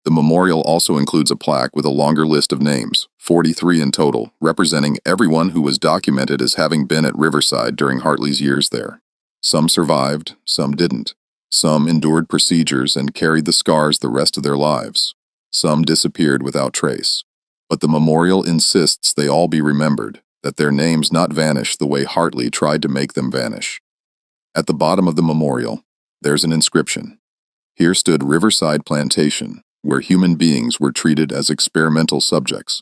The memorial also includes a plaque with a longer list of names, 43 in total, representing everyone who was documented as having been at Riverside during Hartley's years there. Some survived, some didn't. Some endured procedures and carried the scars the rest of their lives. Some disappeared without trace. But the memorial insists they all be remembered, that their names not vanish the way Hartley tried to make them vanish. At the bottom of the memorial, there's an inscription. Here stood Riverside Plantation, where human beings were treated as experimental subjects.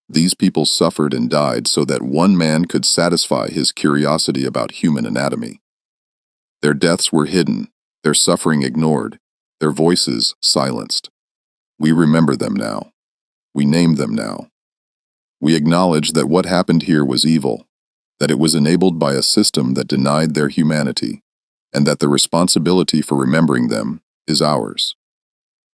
These people suffered and died so that one man could satisfy his curiosity about human anatomy. Their deaths were hidden, their suffering ignored, their voices silenced. We remember them now. We name them now. We acknowledge that what happened here was evil, that it was enabled by a system that denied their humanity, and that the responsibility for remembering them is ours.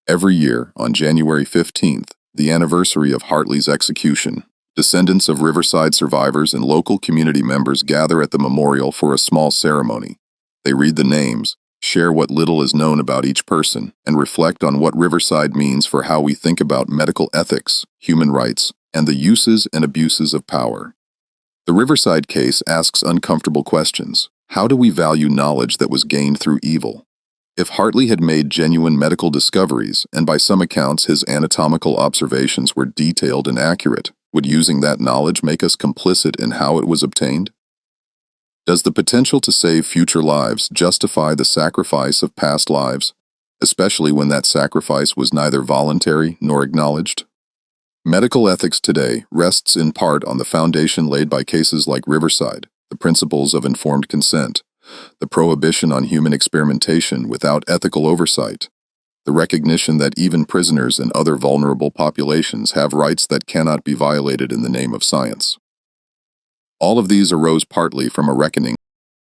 Every year, on January 15th, the anniversary of Hartley's execution, descendants of Riverside survivors and local community members gather at the memorial for a small ceremony. They read the names, share what little is known about each person, and reflect on what Riverside means for how we think about medical ethics, human rights, and the uses and abuses of power. The Riverside case asks uncomfortable questions. How do we value knowledge that was gained through evil? If Hartley had made genuine medical discoveries, and by some accounts his anatomical observations were detailed and accurate, would using that knowledge make us complicit in how it was obtained? Does the potential to save future lives justify the sacrifice of past lives, especially when that sacrifice was neither voluntary nor acknowledged? Medical ethics today rests in part on the foundation laid by cases like Riverside, the principles of informed consent, the prohibition on human experimentation without ethical oversight, the recognition that even prisoners and other vulnerable populations have rights that cannot be violated in the name of science. All of these arose partly from a reckoning